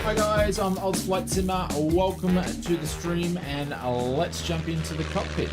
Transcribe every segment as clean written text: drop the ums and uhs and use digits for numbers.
Hi guys, I'm ausflightsimmer. Welcome to the stream and let's jump into the cockpit.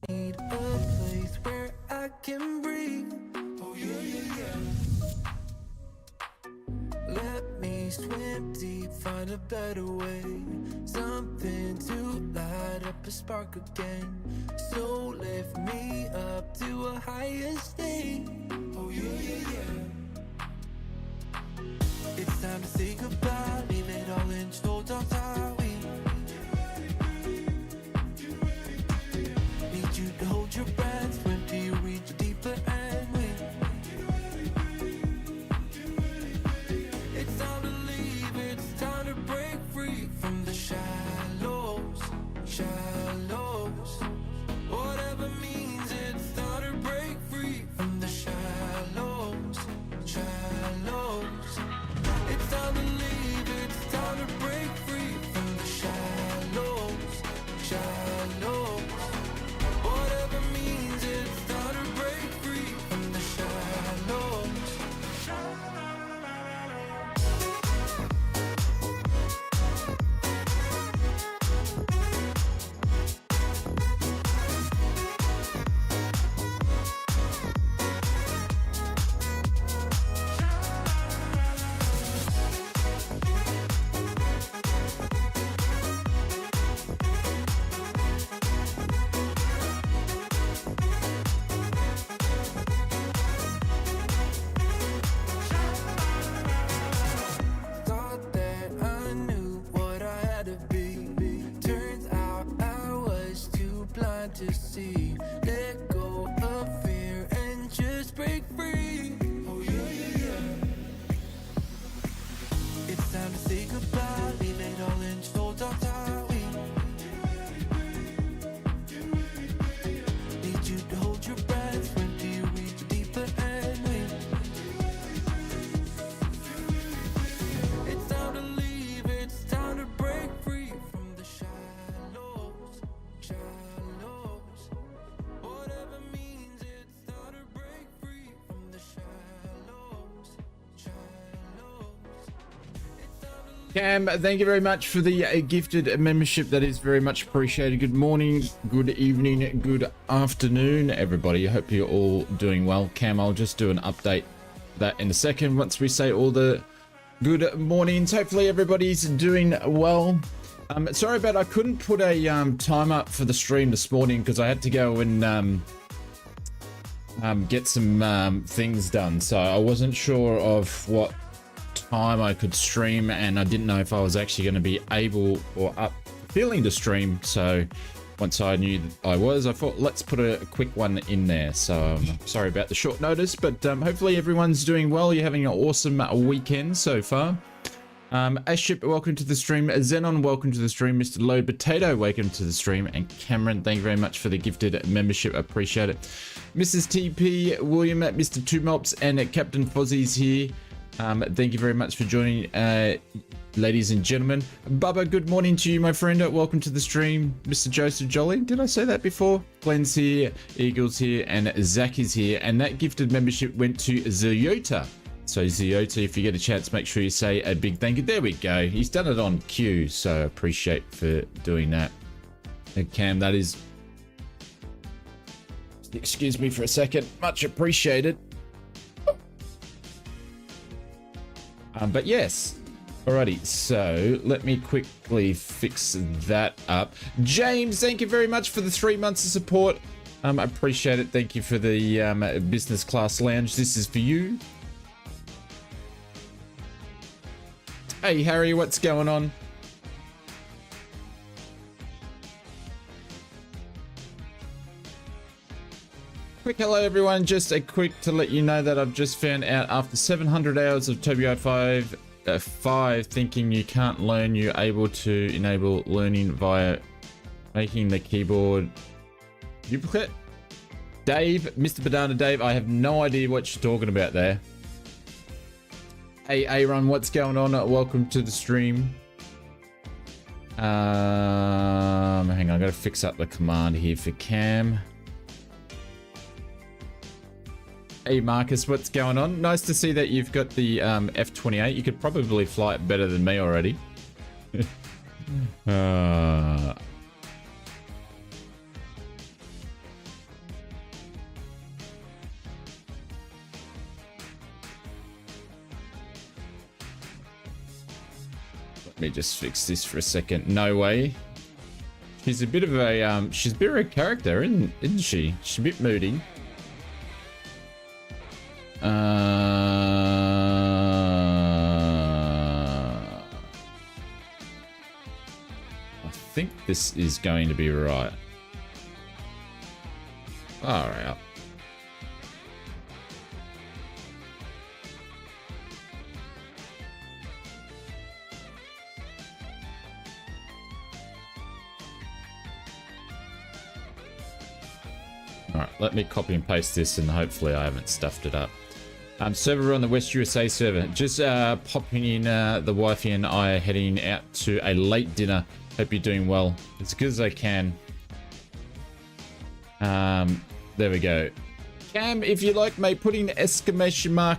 Need a place where I can breathe. Oh yeah, yeah, yeah. Let me swim deep, find a better way. Something to light up a spark again. So lift me up to a higher state. Oh yeah, yeah, yeah. It's time to say goodbye, leave it all in store, don't tie. You to hold your breath, when do you reach deeper and win? It's time to leave, it's time to break free from the shallows, shallows. Whatever means, it's time to break free from the shallows, shallows. It's time to leave. to see. Let go of fear and just break free. Oh yeah, yeah, yeah. It's time to say goodbye, leave it all in shoulder tie. Need you to hold your breath. When do you reach deeper and win? It's time to leave, it's time to break free from the shallows, shallows. Whatever means, it's time to break free from the shallows, shallows. It's time to Cam, thank you very much for the gifted membership. That is very much appreciated. Good morning, good evening, good afternoon, everybody. I hope you're all doing well. Cam, I'll just do an update that in a second once we say all the good mornings. Hopefully everybody's doing well. Sorry about I couldn't put a time up for the stream this morning because I had to go and get some things done. So I wasn't sure of what time I could stream, and I didn't know if I was actually going to be able or up feeling to stream. So once I knew that I was, I thought let's put a quick one in there. So sorry about the short notice, but hopefully everyone's doing well. You're having an awesome weekend so far. Aship, welcome to the stream. Xenon, welcome to the stream. Mr. Load Potato, welcome to the stream. And Cameron, thank you very much for the gifted membership. I appreciate it. Mrs. TP, William, Mr. Two Mops, and Captain Fozzie's here. Thank you very much for joining, ladies and gentlemen. Bubba, good morning to you, my friend. Welcome to the stream. Mr. Joseph Jolly, did I say that before? Glenn's here, Eagle's here, and Zach is here. And that gifted membership went to Ziyota. So Ziyota, if you get a chance, make sure you say a big thank you. There we go. He's done it on cue, so appreciate for doing that. Cam, that is... Excuse me for a second. Much appreciated. But yes, alrighty, so let me quickly fix that up. James, thank you very much for the 3 months of support. I appreciate it. Thank you for the business class lounge. This is for you. Hey Harry, what's going on? Quick hello everyone, just a quick to let you know that I've just found out after 700 hours of TOBI 5 thinking you can't learn, you're able to enable learning via making the keyboard duplicate. Dave, Mr. Banana Dave, I have no idea what you're talking about there. Hey Aaron, what's going on? Welcome to the stream. Hang on, I gotta fix up the command here for Cam. Hey Marcus, what's going on? Nice to see that you've got the F28. You could probably fly it better than me already. Let me just fix this for a second. No way. She's a bit of a character, isn't she? She's a bit moody. I think this is going to be right. All right. All right, let me copy and paste this, and hopefully I haven't stuffed it up. Server on the West USA server. Just popping in, the wifey and I are heading out to a late dinner. Hope you're doing well. As good as I can. There we go. Cam, if you like, mate, putting exclamation mark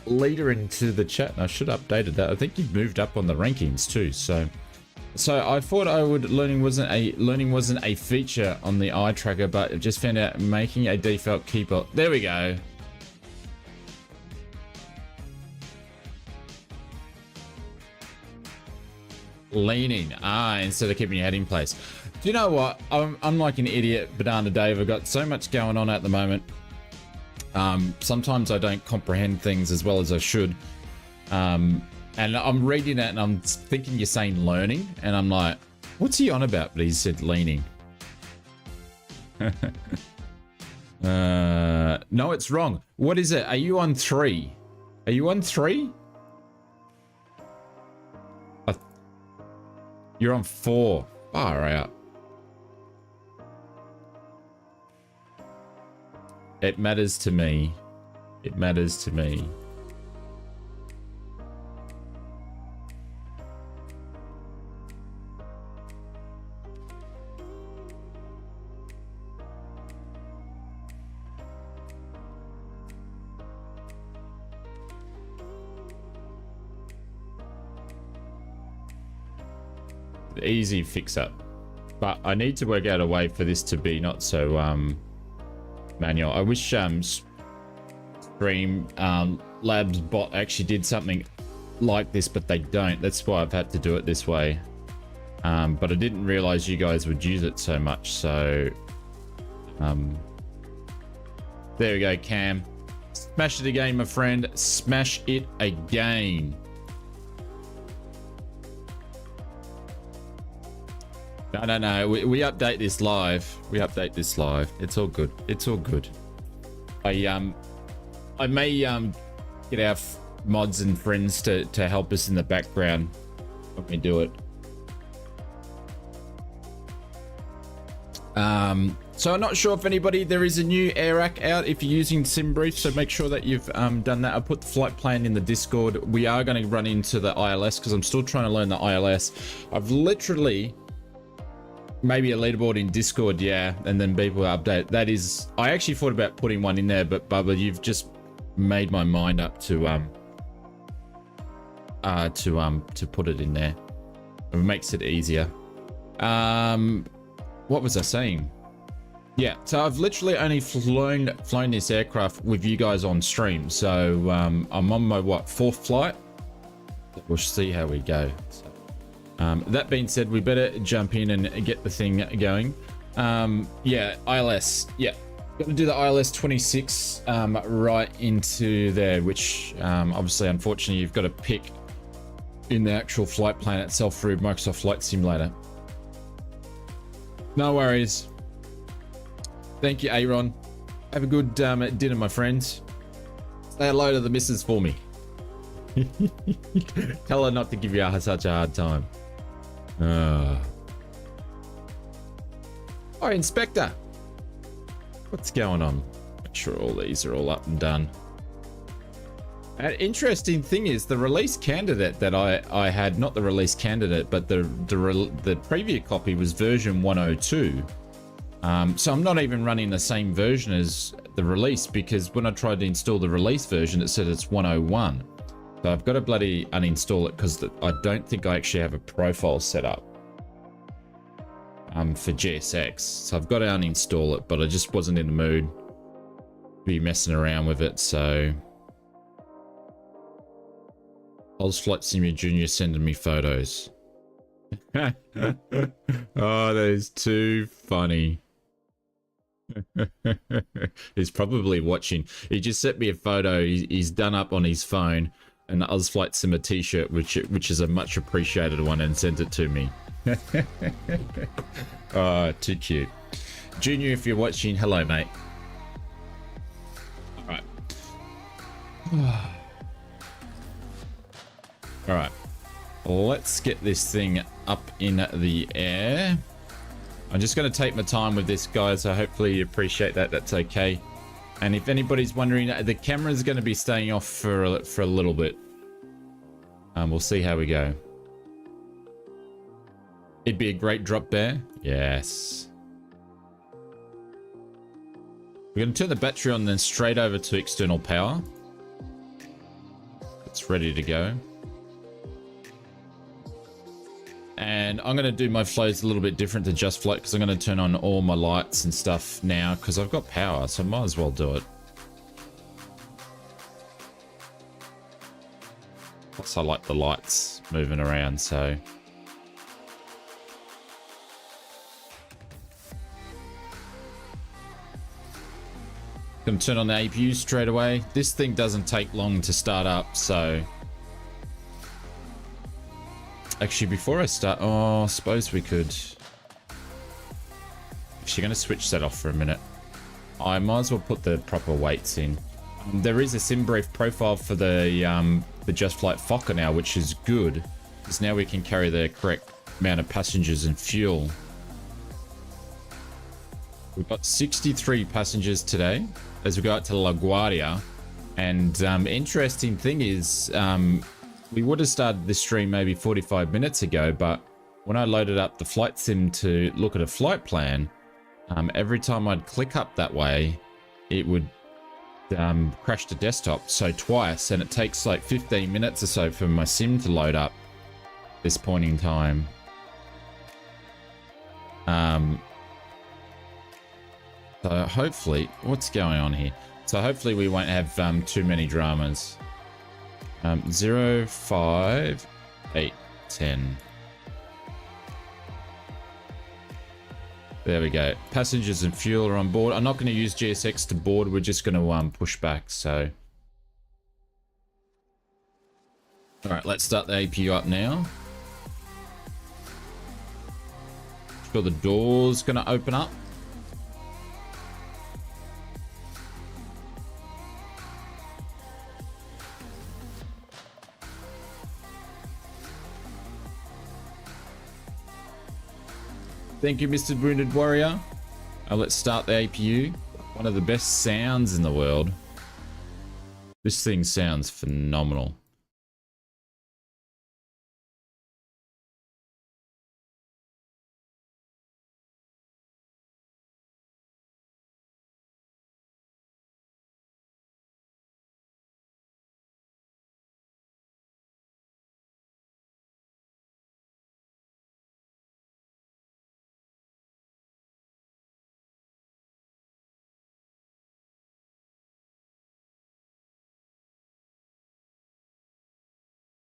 leader into the chat. I should have updated that. I think you've moved up on the rankings too. So I thought learning wasn't a feature on the eye tracker, but I just found out making a default keyboard. There we go. Leaning instead of keeping your head in place. Do you know what, I'm like an idiot Banana Dave. I've got so much going on at the moment. Sometimes I don't comprehend things as well as I should, and I'm reading it and I'm thinking you're saying learning, and I'm like, what's he on about? But he said leaning. No, it's wrong. What is it? Are you on 3? Are you on 3? You're on 4. Far out. It matters to me. It matters to me. Easy fix up, but I need to work out a way for this to be not so manual. I wish Stream Labs bot actually did something like this, but they don't. That's why I've had to do it this way. But I didn't realize you guys would use it so much, so there we go. Cam, smash it again, my friend. Smash it again. No. We update this live. We update this live. It's all good. It's all good. I may get our mods and friends to help us in the background when we do it. So I'm not sure if anybody, there is a new AirAC out if you're using SimBrief, so make sure that you've done that. I put the flight plan in the Discord. We are going to run into the ILS because I'm still trying to learn the ILS. I've literally maybe a leaderboard in Discord, yeah, and then people update. That is, I actually thought about putting one in there, but Bubba, you've just made my mind up to put it in there. It makes it easier. What was I saying? Yeah, so I've literally only flown this aircraft with you guys on stream. So I'm on my 4th flight. We'll see how we go. So, that being said, we better jump in and get the thing going. Yeah, ILS. Yeah, got to do the ILS 26 right into there, which obviously, unfortunately, you've got to pick in the actual flight plan itself through Microsoft Flight Simulator. No worries. Thank you, Aaron. Have a good dinner, my friends. Say hello to the missus for me. Tell her not to give you such a hard time. Oh, Inspector. What's going on? Make sure all these are all up and done. An interesting thing is the release candidate that I had, not the release candidate, but the preview copy was version 102. So I'm not even running the same version as the release, because when I tried to install the release version, it said it's 101. So I've got to bloody uninstall it because I don't think I actually have a profile set up for GSX. So I've got to uninstall it, but I just wasn't in the mood to be messing around with it. So ausflightsimmer Jr. sending me photos. Oh, that is too funny. He's probably watching. He just sent me a photo. He's done up on his phone an ausflightsimmer t-shirt, which is a much appreciated one, and sent it to me. Oh, too cute. Junior, if you're watching, hello, mate. All right. All right. Let's get this thing up in the air. I'm just going to take my time with this, guys, so hopefully you appreciate that. That's okay. And if anybody's wondering, the camera is going to be staying off for a little bit. We'll see how we go. It'd be a great drop bear. Yes. We're going to turn the battery on, then straight over to external power. It's ready to go. And I'm going to do my flows a little bit different to Just Flight, because I'm going to turn on all my lights and stuff now because I've got power, so I might as well do it. Plus I like the lights moving around, so... Going to turn on the APU straight away. This thing doesn't take long to start up, so... Actually, before I start... Oh, I suppose we could... you're going to switch that off for a minute. I might as well put the proper weights in. There is a sim brief profile for the Just Flight Fokker now, which is good, because now we can carry the correct amount of passengers and fuel. We've got 63 passengers today as we go out to LaGuardia. And interesting thing is, we would have started this stream maybe 45 minutes ago, but when I loaded up the flight sim to look at a flight plan, every time I'd click up that way, it would crash the desktop. So twice, and it takes like 15 minutes or so for my sim to load up this point in time. So hopefully, what's going on here? So hopefully we won't have too many dramas. 0, 5, 8, 10. There we go. Passengers and fuel are on board. I'm not going to use GSX to board. We're just going to push back. So, all right, let's start the APU up now. Sure, the door's going to open up. Thank you, Mr. Wounded Warrior. Let's start the APU. One of the best sounds in the world. This thing sounds phenomenal.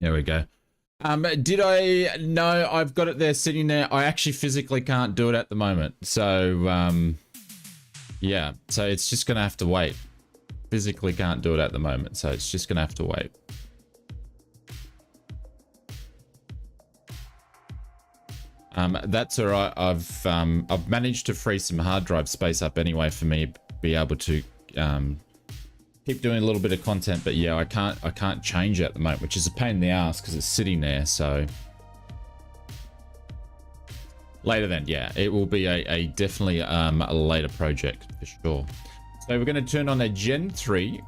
There we go. Did I? No, I've got it there sitting there. I actually physically can't do it at the moment. So, yeah. So it's just going to have to wait. Physically can't do it at the moment. So it's just going to have to wait. That's all right. I've managed to free some hard drive space up anyway for me to be able to keep doing a little bit of content, but yeah, I can't change it at the moment, which is a pain in the ass because it's sitting there. So later then, yeah, it will be a definitely a later project for sure. So we're going to turn on a Gen 3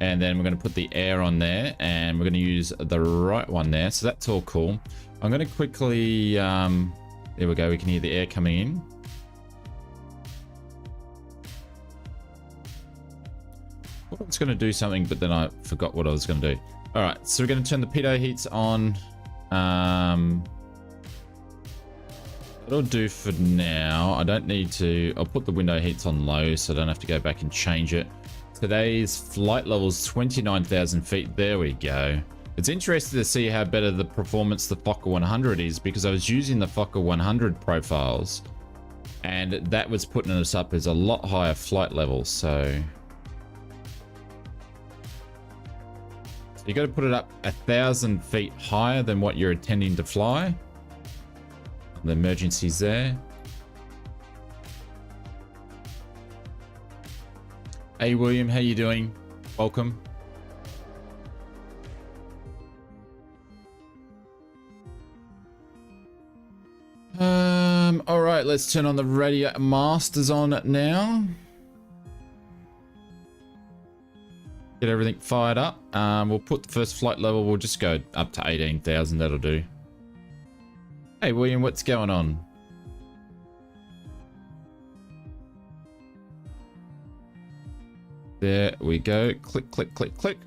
and then we're going to put the air on there and we're going to use the right one there. So that's all cool. I'm going to quickly, there we go. We can hear the air coming in. I was going to do something, but then I forgot what I was going to do. All right, so we're going to turn the pitot heats on. That'll do for now. I don't need to. I'll put the window heats on low, so I don't have to go back and change it. Today's flight level's 29,000 feet. There we go. It's interesting to see how better the performance the Fokker 100 is, because I was using the Fokker 100 profiles, and that was putting us up as a lot higher flight levels. So you got to put it up 1,000 feet higher than what you're intending to fly. The emergency's there. Hey William, how you doing? Welcome. All right, let's turn on the radio masters on now. Get everything fired up. We'll put the first flight level. We'll just go up to 18,000. That'll do. Hey, William, what's going on? There we go. Click, click, click, click.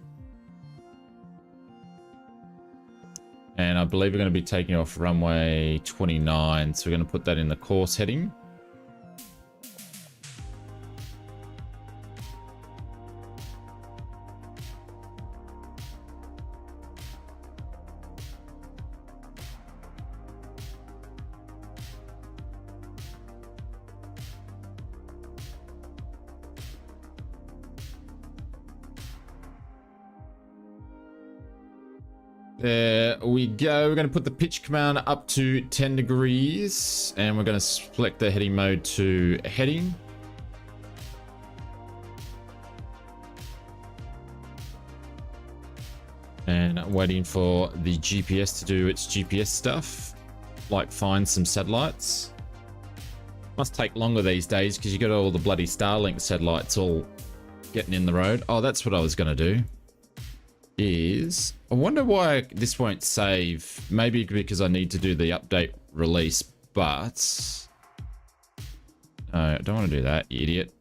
And I believe we're going to be taking off runway 29. So we're going to put that in the course heading. There we go. We're going to put the pitch command up to 10 degrees and we're going to select the heading mode to heading. And waiting for the GPS to do its GPS stuff, like find some satellites. Must take longer these days because you got all the bloody Starlink satellites all getting in the road. Oh, that's what I was going to do. Is I wonder why this won't save. Maybe because I need to do the update release, but I don't want to do that, you idiot.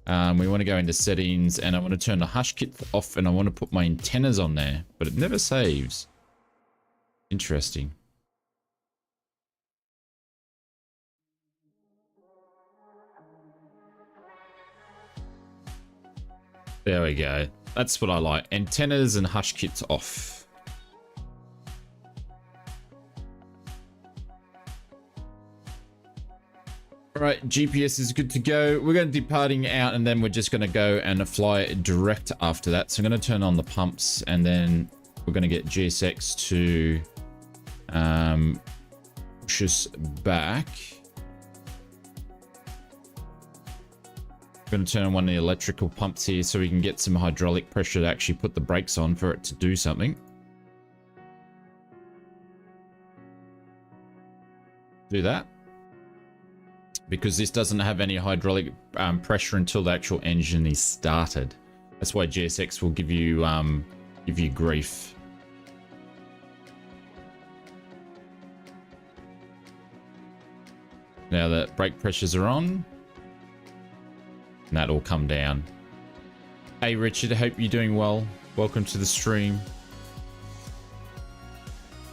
We want to go into settings and I want to turn the hush kit off and I want to put my antennas on there, but it never saves. Interesting. There we go. That's what I like. Antennas and hush kits off. All right, GPS is good to go. We're going to be departing out and then we're just going to go and fly direct after that. So I'm going to turn on the pumps and then we're going to get GSX to push us back. Going to turn on one of the electrical pumps here so we can get some hydraulic pressure to actually put the brakes on for it to do something. Do that. Because this doesn't have any hydraulic pressure until the actual engine is started. That's why GSX will give you grief. Now that brake pressures are on. And that'll come down. Hey Richard, I hope you're doing well. Welcome to the stream.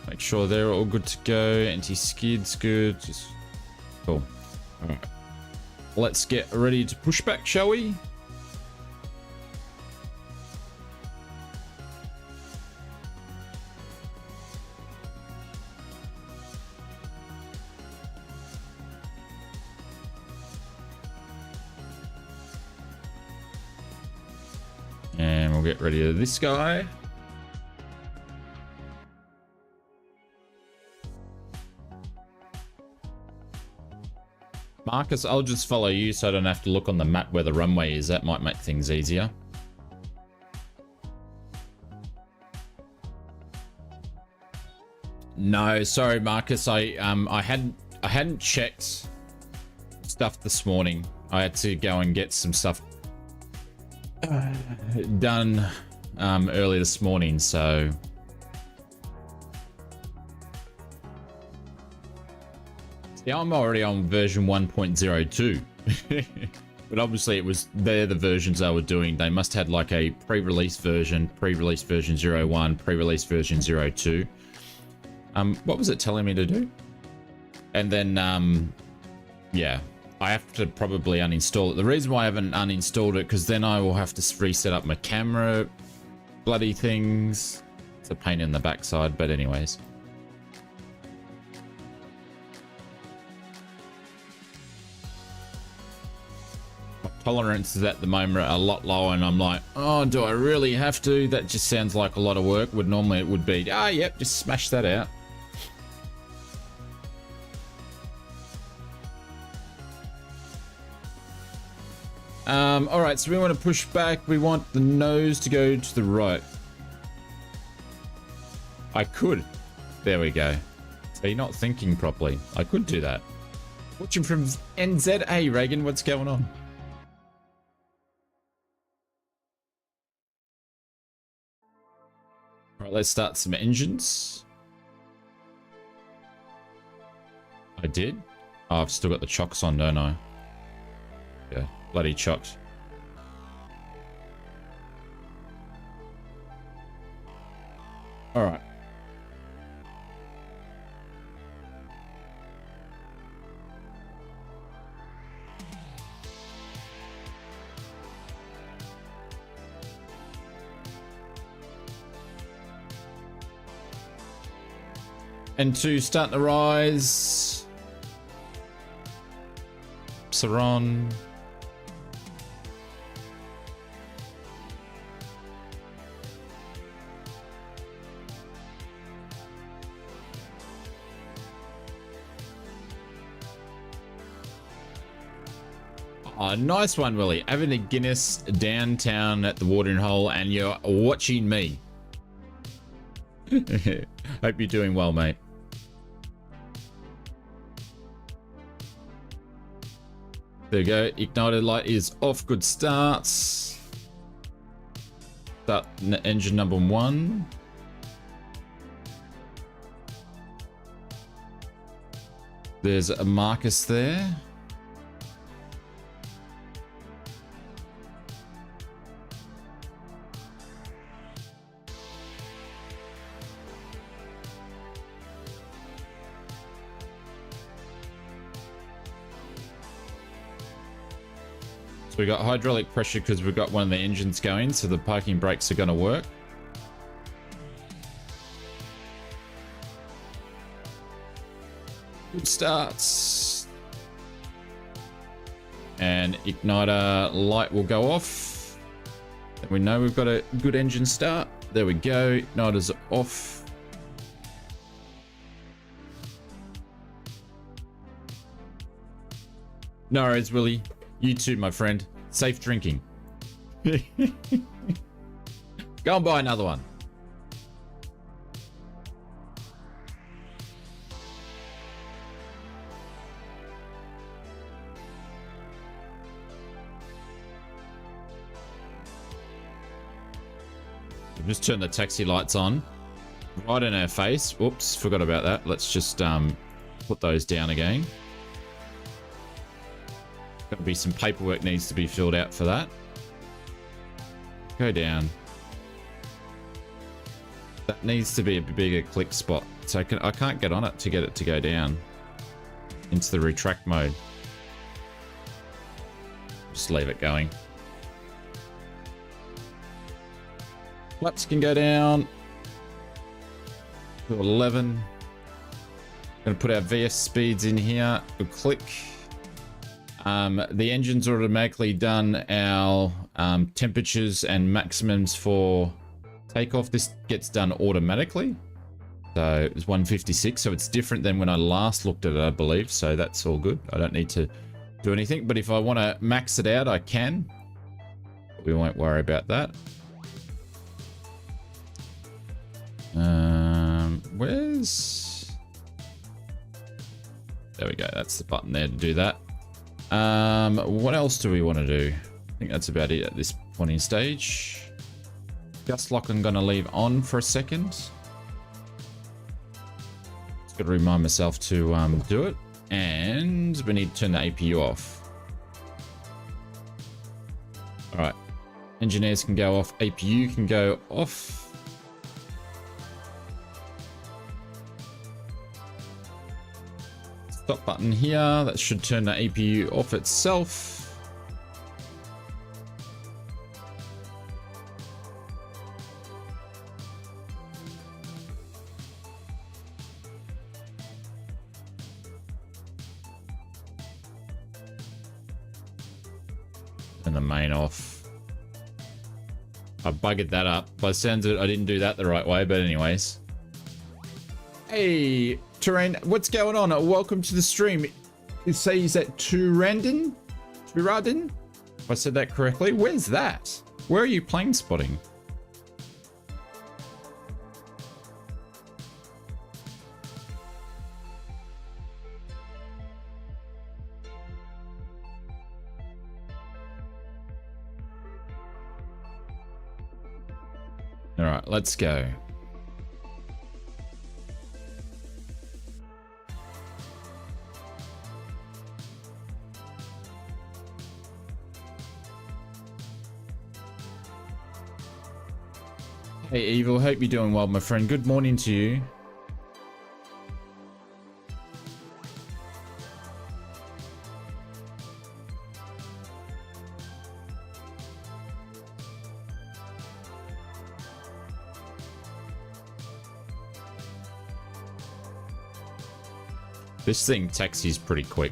Make sure they're all good to go. Anti-skid's good. Just cool. Alright. Let's get ready to push back, shall we? And we'll get ready to this guy. Marcus, I'll just follow you so I don't have to look on the map where the runway is. That might make things easier. No, sorry, Marcus. I hadn't checked stuff this morning. I had to go and get some stuff done early this morning, so yeah, I'm already on version 1.02. But obviously it was they're the versions they were doing. They must have had like a pre-release version 01, pre-release version 02. What was it telling me to do? And then yeah, I have to probably uninstall it. The reason why I haven't uninstalled it, because then I will have to reset up my camera bloody things. It's a pain in the backside, but anyways. My tolerances at the moment are a lot lower and I'm like, oh, do I really have to? That just sounds like a lot of work. Normally it would be, yep, just smash that out. All right, so we want to push back. We want the nose to go to the right. I could. There we go. So you're not thinking properly. I could do that. Watching from NZA, Reagan, what's going on? All right, let's start some engines. I did? Oh, I've still got the chocks on, don't I? Yeah, bloody chocks. All right. And to start the rise. Saron. Oh, nice one, Willie. Having a Guinness downtown at the watering hole and you're watching me. Hope you're doing well, mate. There we go. Ignited light is off. Good starts. Start engine number 1. There's a Marcus there. So we got hydraulic pressure because we've got one of the engines going, so the parking brakes are going to work. Good starts. And igniter light will go off. And we know we've got a good engine start. There we go. Igniter's off. No worries, Willie. You too, my friend. Safe drinking. Go and buy another one. Just turn the taxi lights on. Right in our face. Oops, forgot about that. Let's just put those down again. Gotta be some paperwork needs to be filled out for that. Go down. That needs to be a bigger click spot. So I can't get on it to get it to go down into the retract mode. Just leave it going. Flaps can go down to 11. Gonna put our VS speeds in here. Good click. The engine's automatically done our temperatures and maximums for takeoff. This gets done automatically. So it's 156. So it's different than when I last looked at it, I believe. So that's all good. I don't need to do anything. But if I want to max it out, I can. We won't worry about that. Where's... There we go. That's the button there to do that. What else do we want to do? I think that's about it at this point in stage. Gust lock I'm going to leave on for a second. Just got to remind myself to do it. And we need to turn the APU off. Alright. Engineers can go off. APU can go off. Stop button here. That should turn the APU off itself. And the main off. I buggered that up. By the sounds of it, I didn't do that the right way, but anyways. Hey, Terrain, what's going on? Welcome to the stream. You say is that Turadin? If I said that correctly. Where's that? Where are you plane spotting? All right, let's go. Hey Evil, hope you're doing well, my friend. Good morning to you. This thing taxis pretty quick.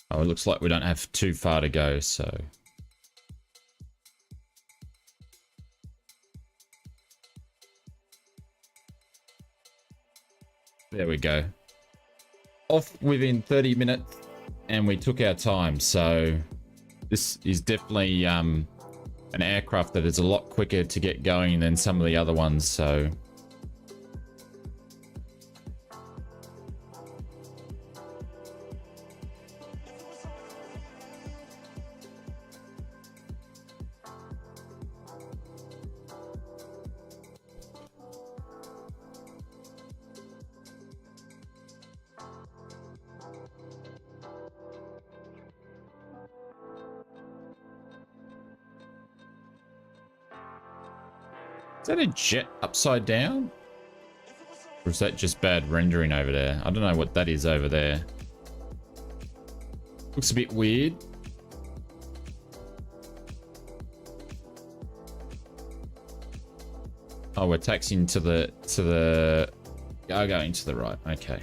Oh, it looks like we don't have too far to go, so... There we go. off within 30 minutes and we took our time. So this is definitely an aircraft that is a lot quicker to get going than some of the other ones. So is that a jet upside down? Or is that just bad rendering over there? I don't know what that is over there. Looks a bit weird. Oh, we're taxiing to the going to the right. Okay.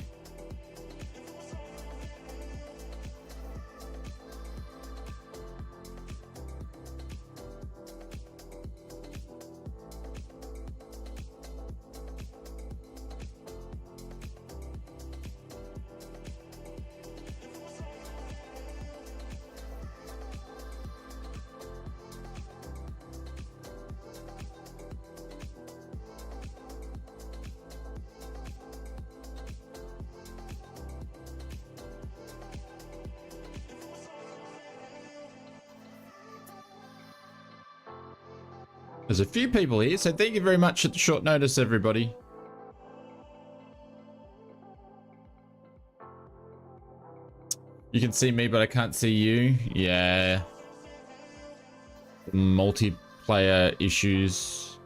There's a few people here, so thank you very much at the short notice, everybody. You can see me, but I can't see you. Yeah. Multiplayer issues.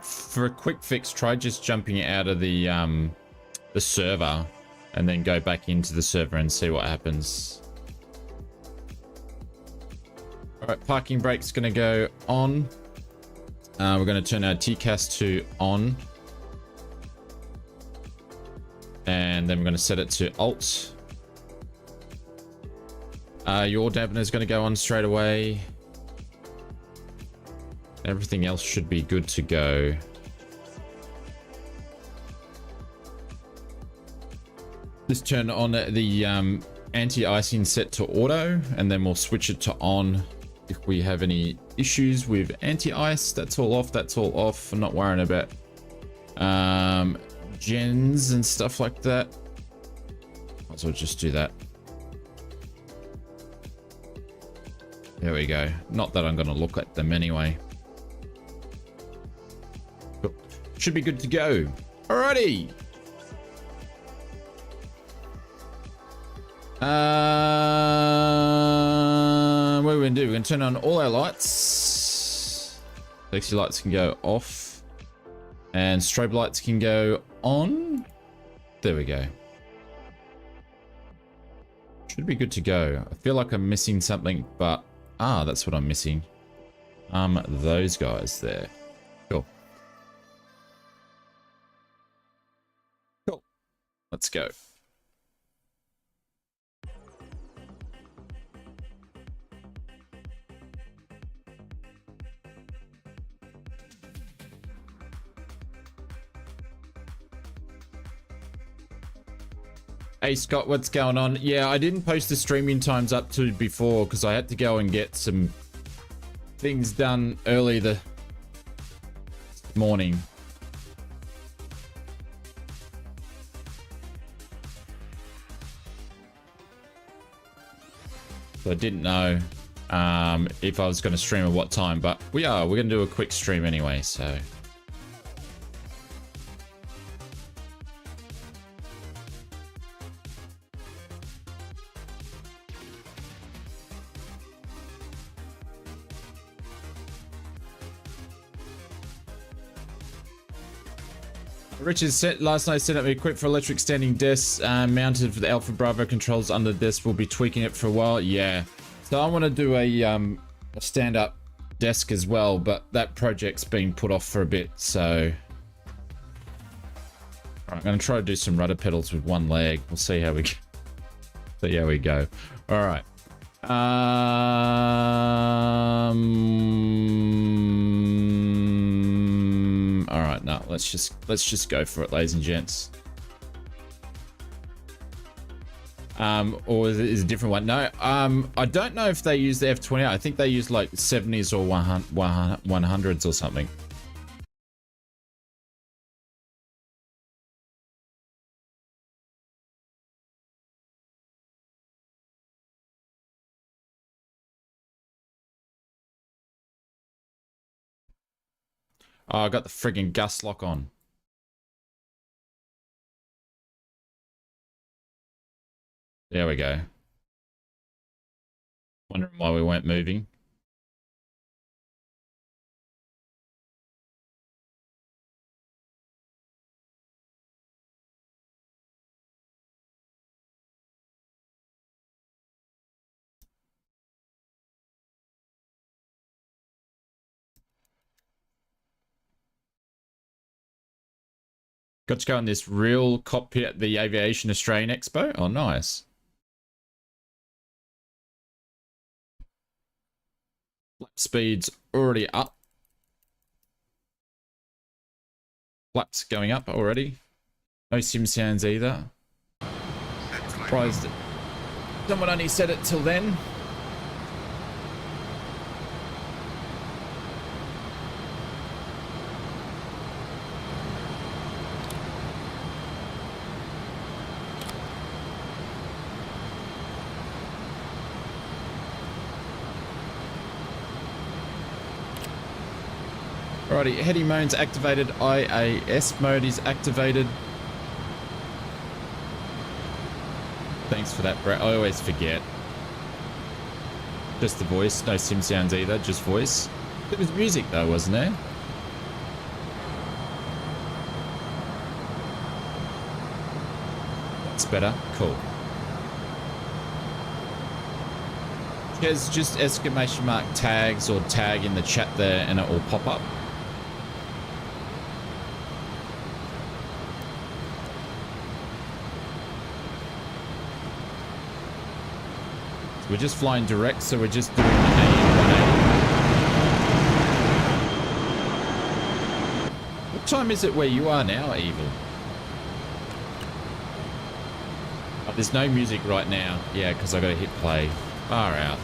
For a quick fix, try just jumping out of the server and then go back into the server and see what happens. All right, parking brake's gonna go on. We're gonna turn our TCAS to on. And then we're gonna set it to alt. Your dampener is gonna go on straight away. Everything else should be good to go. Just turn on the anti-icing set to auto, and then we'll switch it to on if we have any issues with anti-ice. That's all off. That's all off. I'm not worrying about gens and stuff like that. Might as well just do that. There we go. Not that I'm going to look at them anyway. Cool. Should be good to go. Alrighty. What are we gonna do? We're gonna turn on all our lights. Flexi lights can go off, and strobe lights can go on. There we go. Should be good to go. I feel like I'm missing something, but that's what I'm missing. Those guys there. Cool. Cool. Let's go. Hey Scott, what's going on? Yeah, I didn't post the streaming times up to before because I had to go and get some things done early the morning. So I didn't know if I was going to stream at what time, but we're going to do a quick stream anyway, so. Richard set last night set up equipped for electric standing desks mounted for the Alpha Bravo controls under the desk. We'll be tweaking it for a while. Yeah, so I want to do a stand-up desk as well, but that project's been put off for a bit. So I'm going to try to do some rudder pedals with one leg. We'll see how we go. See how we go. All right. What let's just go for it, ladies and gents. Or is it a different one? No, I don't know if they use the F28. I think they use like 70s or 100s or something. Oh, I got the friggin' gust lock on. There we go. Wondering why we weren't moving. Got to go on this real cockpit at the Aviation Australian Expo. Oh, nice. Flap speed's already up. Flaps going up already. No sim sounds either. Surprised that someone only said it till then. Alrighty, heady mode's activated, IAS mode is activated. Thanks for that, Brett. I always forget. Just the voice, no sim sounds either, just voice. It was music though, wasn't there? That's better, cool. There's just exclamation mark tags or tag in the chat there and it will pop up. We're just flying direct, so we're just doing the AM 180. What time is it where you are now, Evil? Oh, there's no music right now. Yeah, because I got to hit play. Far out.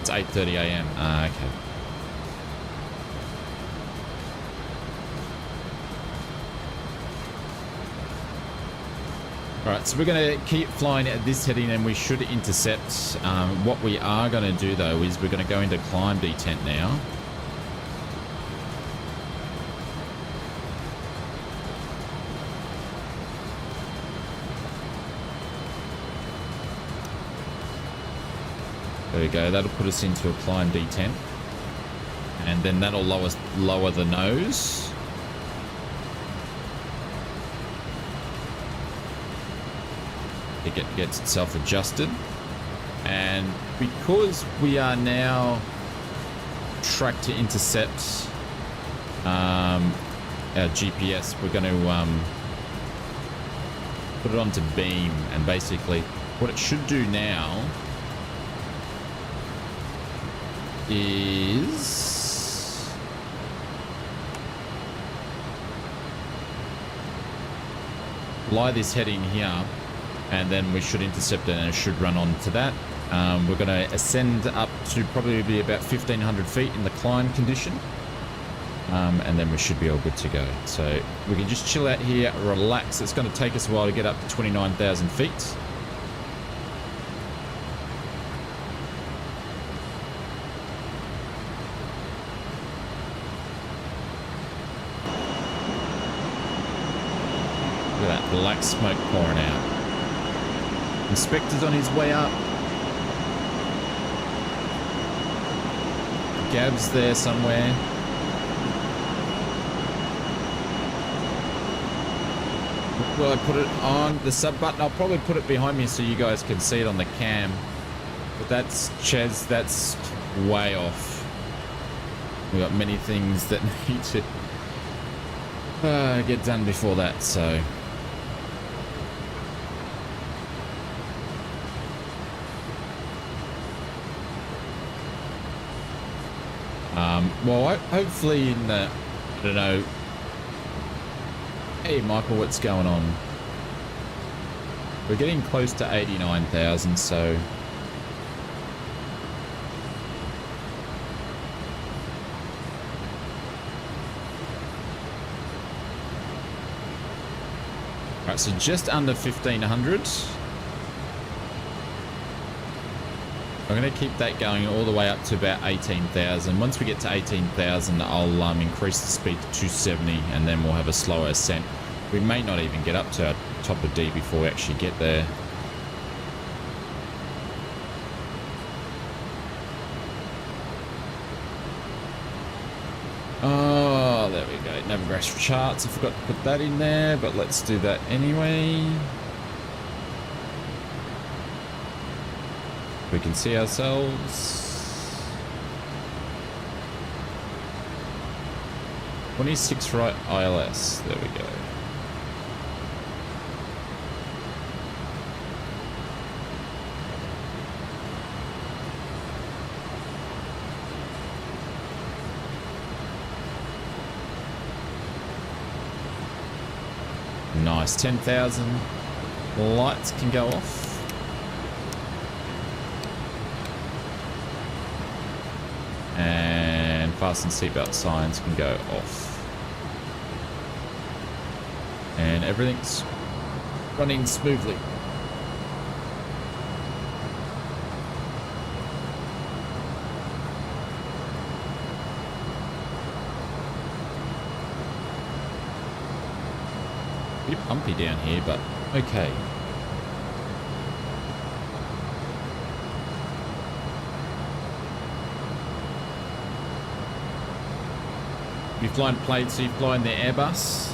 It's 8:30 AM. Ah, okay. Alright, so we're going to keep flying at this heading and we should intercept. What we are going to do though is we're going to go into climb detent now. There we go, that'll put us into a climb detent. And then that'll lower the nose. It gets itself adjusted, and because we are now tracked to intercept our GPS, we're going to put it onto beam, and basically what it should do now is lie this heading here. And then we should intercept it and it should run on to that. We're going to ascend up to probably be about 1,500 feet in the climb condition. And then we should be all good to go. So we can just chill out here, relax. It's going to take us a while to get up to 29,000 feet. Look at that black smoke pouring out. Inspector's on his way up. Gab's there somewhere. Will I put it on the sub button? I'll probably put it behind me so you guys can see it on the cam. But that's Ches, that's way off. We've got many things that need to get done before that, so. Well, hopefully in the, I don't know. Hey, Michael, what's going on? We're getting close to 89,000, so. Right, so just under 1,500. I'm going to keep that going all the way up to about 18,000. Once we get to 18,000, I'll increase the speed to 270, and then we'll have a slower ascent. We may not even get up to our top of D before we actually get there. Oh, there we go. Navigational charts. I forgot to put that in there, but let's do that anyway. We can see ourselves. 26 right ILS. There we go. Nice. 10,000 lights can go off. And fasten seatbelt signs can go off. And everything's running smoothly. A bit bumpy down here, but okay. You flying planes, so you fly in the Airbus.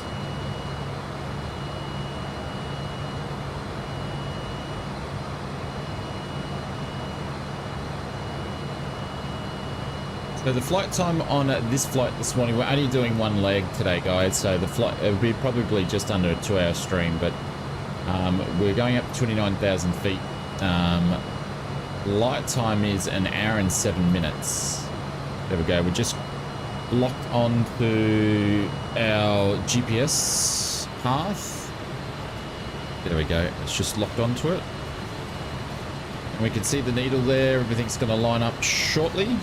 So the flight time on this flight this morning, we're only doing one leg today, guys. So the flight, it'll be probably just under a 2-hour stream, but we're going up to 29,000 feet. Light time is 1 hour and 7 minutes. There we go. We're just locked onto our GPS path. There we go. It's just locked onto it. And we can see the needle there. Everything's going to line up shortly.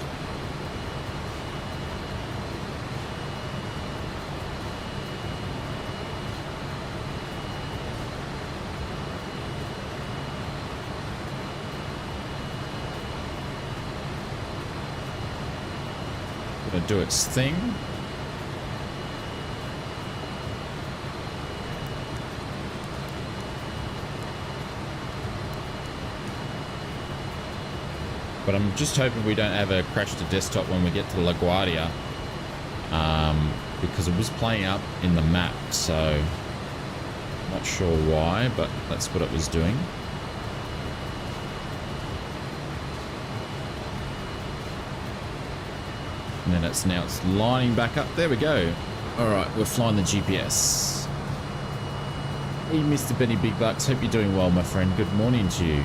Gonna do its thing. But I'm just hoping we don't have a crash to desktop when we get to LaGuardia, because it was playing up in the map, so not sure why, but that's what it was doing. And then it's lining back up. There we go. All right, we're flying the GPS. Hey, Mr. Benny Big Bucks. Hope you're doing well, my friend. Good morning to you.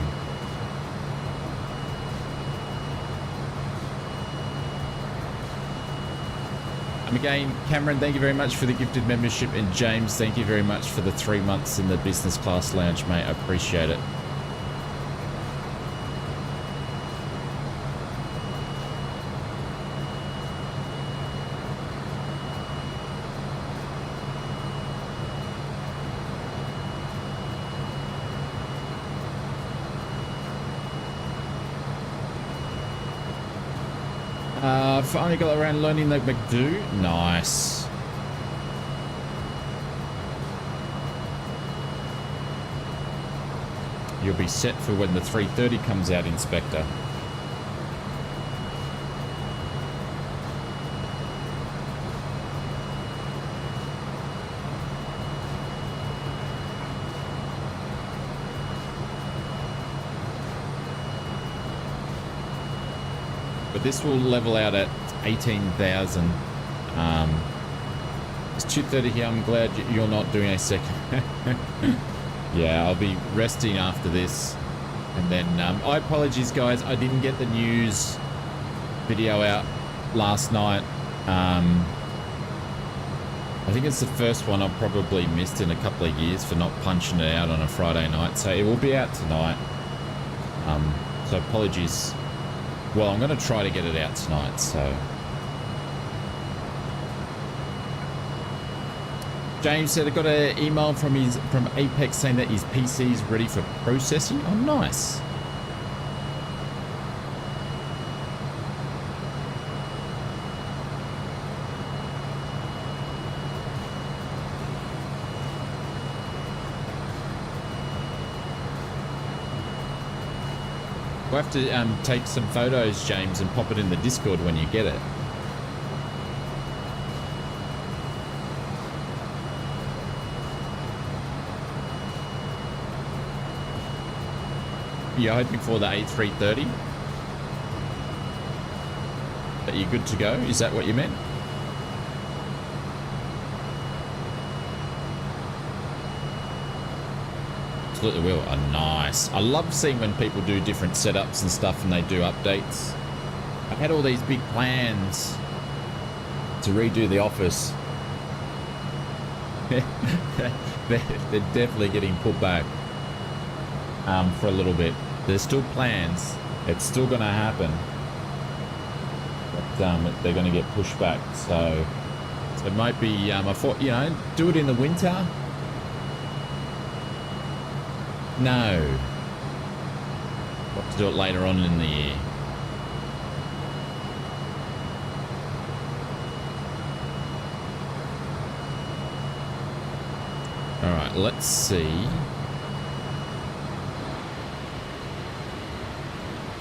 And again, Cameron, thank you very much for the gifted membership. And James, thank you very much for the 3 months in the business class lounge, mate. I appreciate it. Finally got around learning the McDo. Nice. You'll be set for when the 330 comes out, Inspector. But this will level out at 18,000. It's 2:30 here. I'm glad you're not doing a second. Yeah, I'll be resting after this. And then I apologize, guys. I didn't get the news video out last night. I think it's the first one I've probably missed in a couple of years for not punching it out on a Friday night. So it will be out tonight. So apologies. Well, I'm going to try to get it out tonight. So James said I got an email from Apex saying that his PC is ready for processing. Oh, nice. We'll have to take some photos, James, and pop it in the Discord when you get it. You're hoping for the A330? That you're good to go? Is that what you meant? Absolutely will. Oh, nice. I love seeing when people do different setups and stuff and they do updates. I had all these big plans to redo the office. They're definitely getting put back for a little bit. There's still plans. It's still going to happen. But they're going to get pushed back. So it might be, I thought, you know, do it in the winter. No. We'll have to do it later on in the year. Alright, let's see.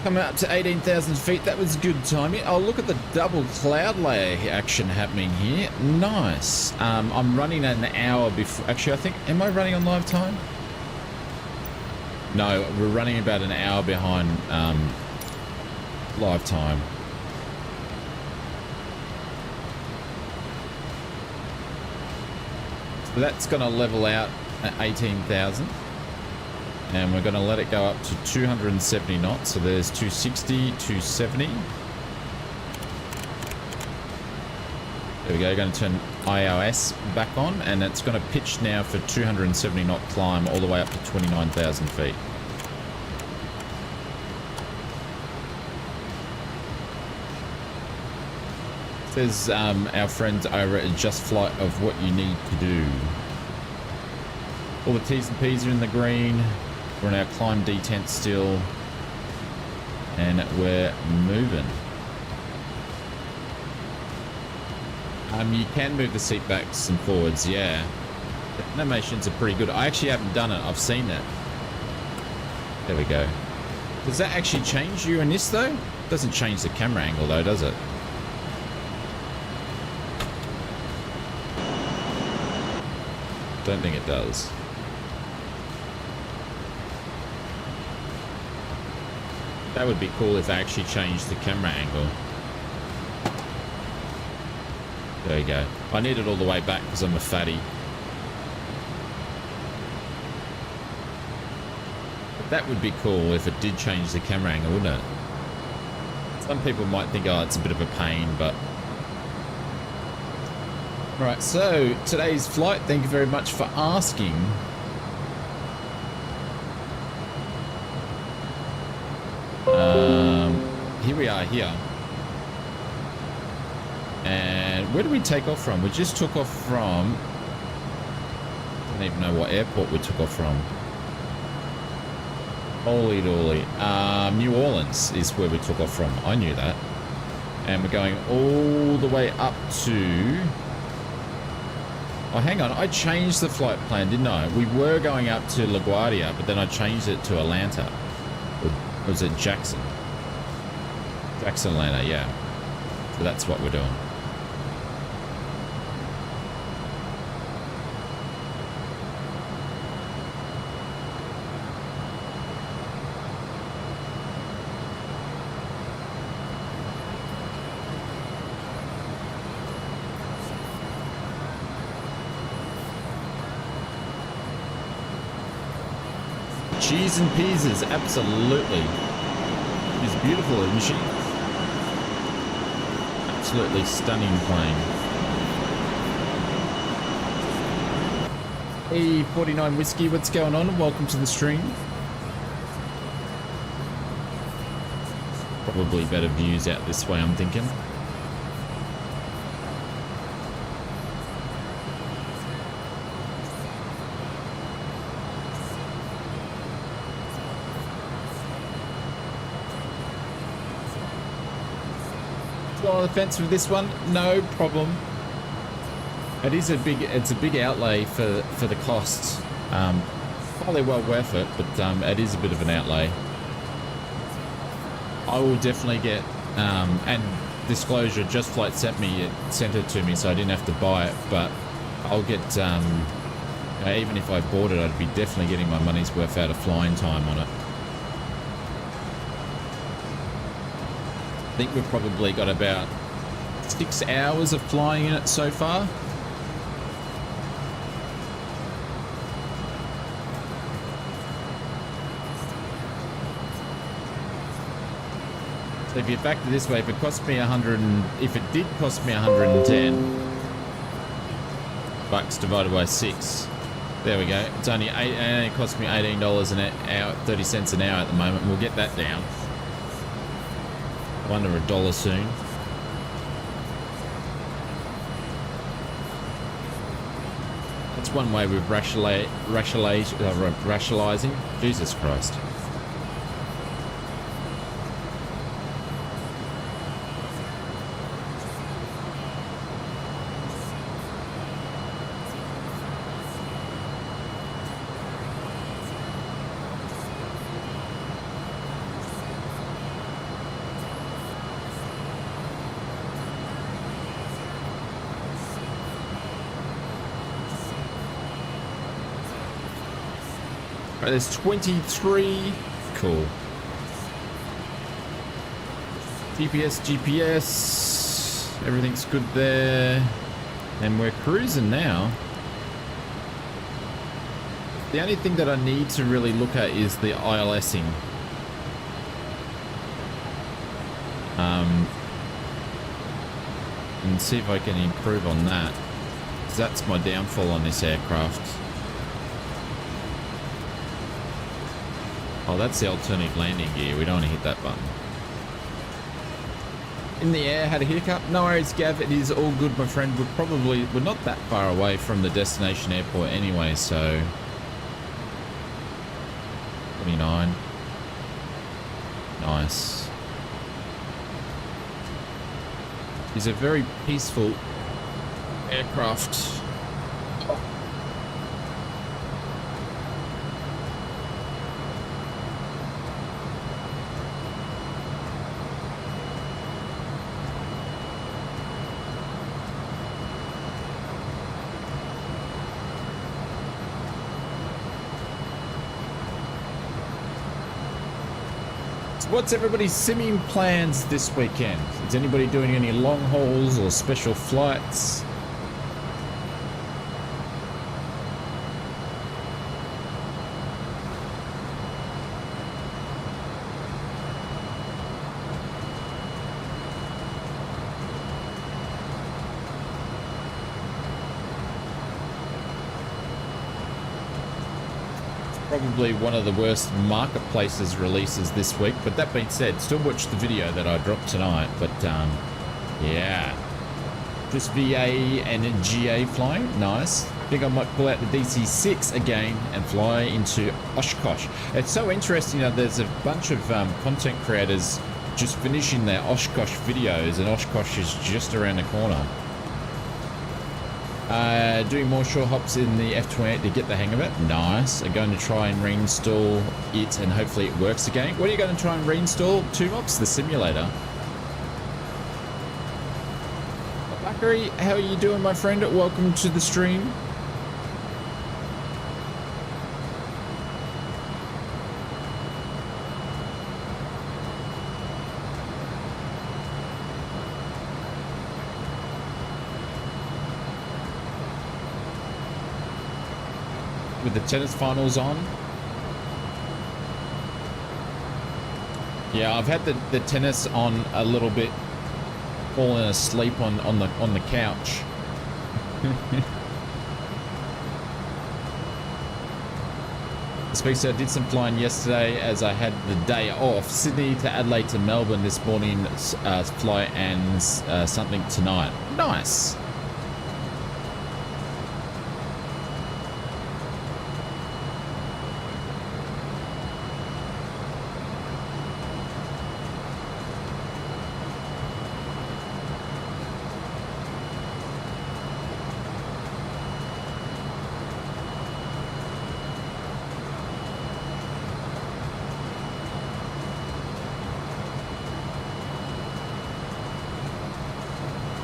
Coming up to 18,000 feet. That was good timing. Oh, look at the double cloud layer action happening here. Nice. I'm running an hour before. Actually, I think, am I running on live time? No, we're running about an hour behind live time. So that's going to level out at 18,000. And we're going to let it go up to 270 knots. So there's 260, 270. There we go. Going to turn ILS back on, and it's going to pitch now for 270 knot climb all the way up to 29,000 feet. Says our friends over at Just Flight of what you need to do. All the T's and P's are in the green. We're in our climb detent still, and we're moving. You can move the seat backs and forwards, yeah. The animations are pretty good. I actually haven't done it. I've seen it. There we go. Does that actually change you in this though? Doesn't change the camera angle though, does it? Don't think it does. That would be cool if I actually changed the camera angle. There you go. I need it all the way back because I'm a fatty. But that would be cool if it did change the camera angle, wouldn't it? Some people might think, oh, it's a bit of a pain, but... Right, so today's flight, thank you very much for asking. Here we are here. And where did we take off from? We just took off from... I don't even know what airport we took off from. Holy dooly. New Orleans is where we took off from. I knew that. And we're going all the way up to... Oh, hang on. I changed the flight plan, didn't I? We were going up to LaGuardia, but then I changed it to Atlanta. Or was it Jackson? Jackson, Atlanta, yeah. So that's what we're doing. Cheese and pieces, absolutely. She's beautiful, isn't she? absolutely stunning plane. E49 Whiskey, what's going on? Welcome to the stream. Probably better views out this way, I'm thinking. On the fence with this one, no problem. It's a big outlay for the costs. Probably well worth it, but it is a bit of an outlay. I will definitely get and disclosure, Just Flight sent it to me, so I didn't have to buy it, but I'll get even if I bought it, I'd be definitely getting my money's worth out of flying time on it. I think we've probably got about 6 hours of flying in it so far. So if you factor this way, if it cost me if it did cost me 110 bucks divided by 6, there we go. It's only it only cost me $18 an hour, 30 cents an hour at the moment. We'll get that down. Under $1 soon. That's one way with rationalizing. Jesus Christ. Right, there's 23. Cool. GPS. Everything's good there. And we're cruising now. The only thing that I need to really look at is the ILSing. And see if I can improve on that. 'Cause that's my downfall on this aircraft. Oh, that's the alternative landing gear. We don't want to hit that button. In the air, had a hiccup. No worries, Gav. It is all good, my friend. We're not that far away from the destination airport anyway, so 29. Nice. It's a very peaceful aircraft. What's everybody's simming plans this weekend? Is anybody doing any long hauls or special flights? Probably one of the worst marketplaces releases this week, but that being said, still watch the video that I dropped tonight. But yeah, just VA and GA flying, nice. Think I might pull out the DC-6 again and fly into Oshkosh. It's so interesting that there's a bunch of content creators just finishing their Oshkosh videos, and Oshkosh is just around the corner. Doing more short hops in the F28 to get the hang of it. Nice. I'm going to try and reinstall it and hopefully it works again. What are you going to try and reinstall? 2MOPS, the simulator. Bakary, how are you doing, my friend? Welcome to the stream. With the tennis finals on. Yeah, I've had the tennis on a little bit falling asleep on the couch. Speaks, I did some flying yesterday as I had the day off. Sydney to Adelaide to Melbourne this morning, fly and something tonight. Nice.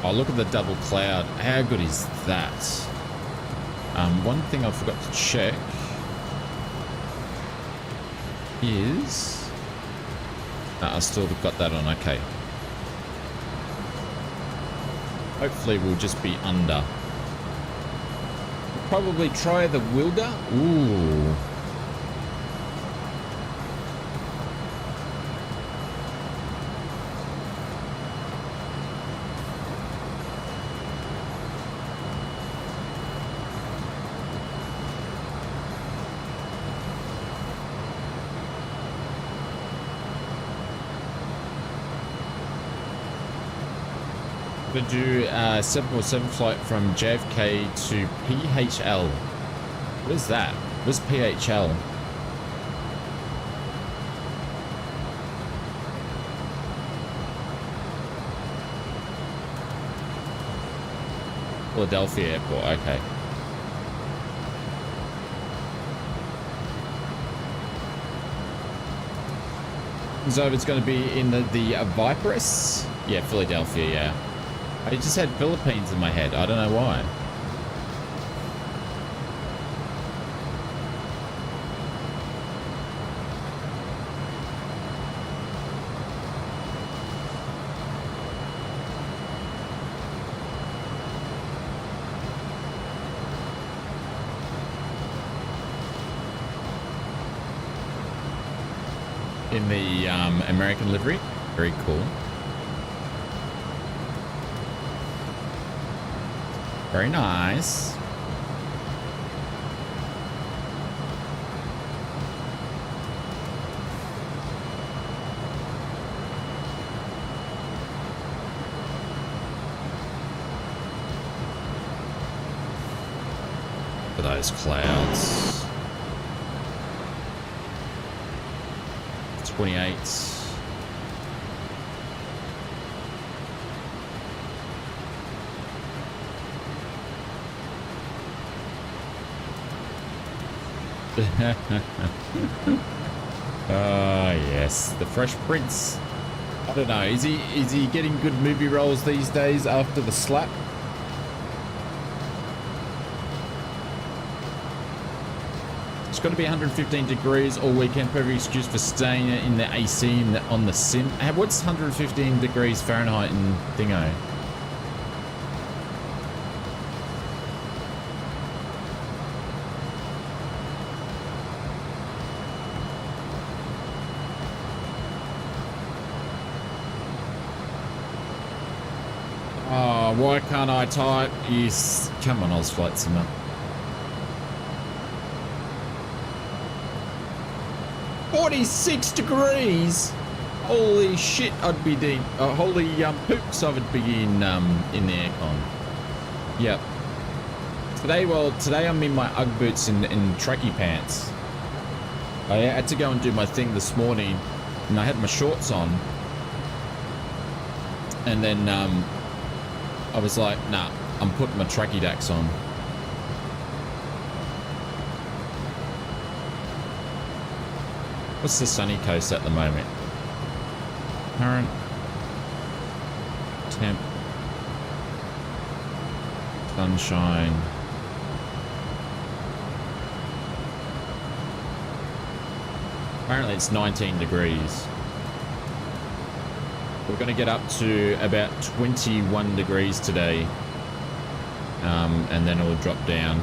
Oh, look at the double cloud. How good is that? One thing I forgot to check is... I still got that on, okay. Hopefully we'll just be under. We'll probably try the Wilder. Ooh. Do a 747 flight from JFK to PHL. What is that? What's PHL? Philadelphia Airport, okay. So it's going to be in the Viperus? Yeah, Philadelphia, yeah. I just had Philippines in my head. I don't know why. In the American livery. Very cool. Very nice. For those clouds. 28. Yes, the Fresh Prince. I don't know. Is he getting good movie roles these days after the slap? It's got to be 115 degrees all weekend. Perfect excuse for staying in the AC on the sim. What's 115 degrees Fahrenheit in Dingo? Why can't I type? Yes, come on, ausflightsimmer. 46 degrees. Holy shit! I'd be deep. Holy poops! I would be in the aircon. Yep. Today I'm in my UGG boots and tracky pants. I had to go and do my thing this morning, and I had my shorts on, and then I was like, nah, I'm putting my tracky dacks on. What's the sunny coast at the moment? Current temp, sunshine. Apparently it's 19 degrees. We're going to get up to about 21 degrees today, and then it'll drop down.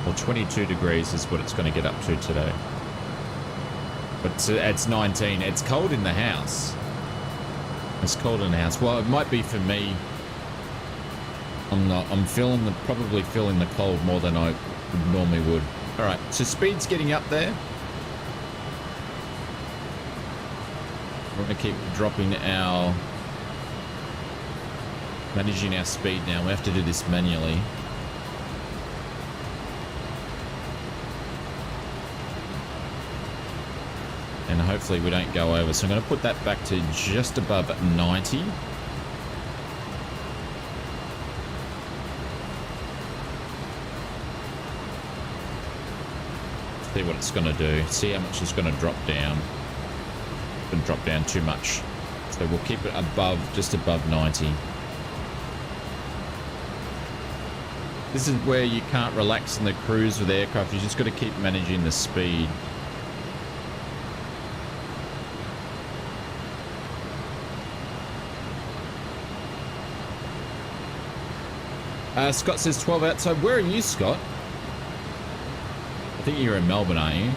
Well, 22 degrees is what it's going to get up to today. But it's 19. It's cold in the house. It's cold in the house. Well, it might be for me. I'm not. I'm probably feeling the cold more than I normally would. All right, so speed's getting up there. We're going to keep dropping managing our speed now. We have to do this manually. And hopefully we don't go over. So I'm going to put that back to just above 90. See what it's going to do. See how much it's going to drop down. It's going to drop down too much. So we'll keep it above, just above 90. This is where you can't relax in the cruise with aircraft. You just got to keep managing the speed. Scott says 12 outside. Where are you, Scott? I think you're in Melbourne, aren't you?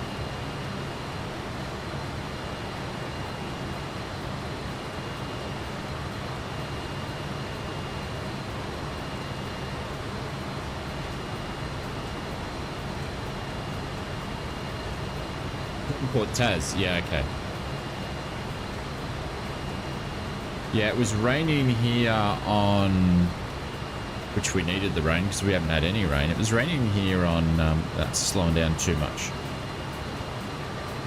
Port Taz. Yeah, okay. Yeah, it was raining here on... which we needed the rain because we haven't had any rain. It was raining here on... that's slowing down too much.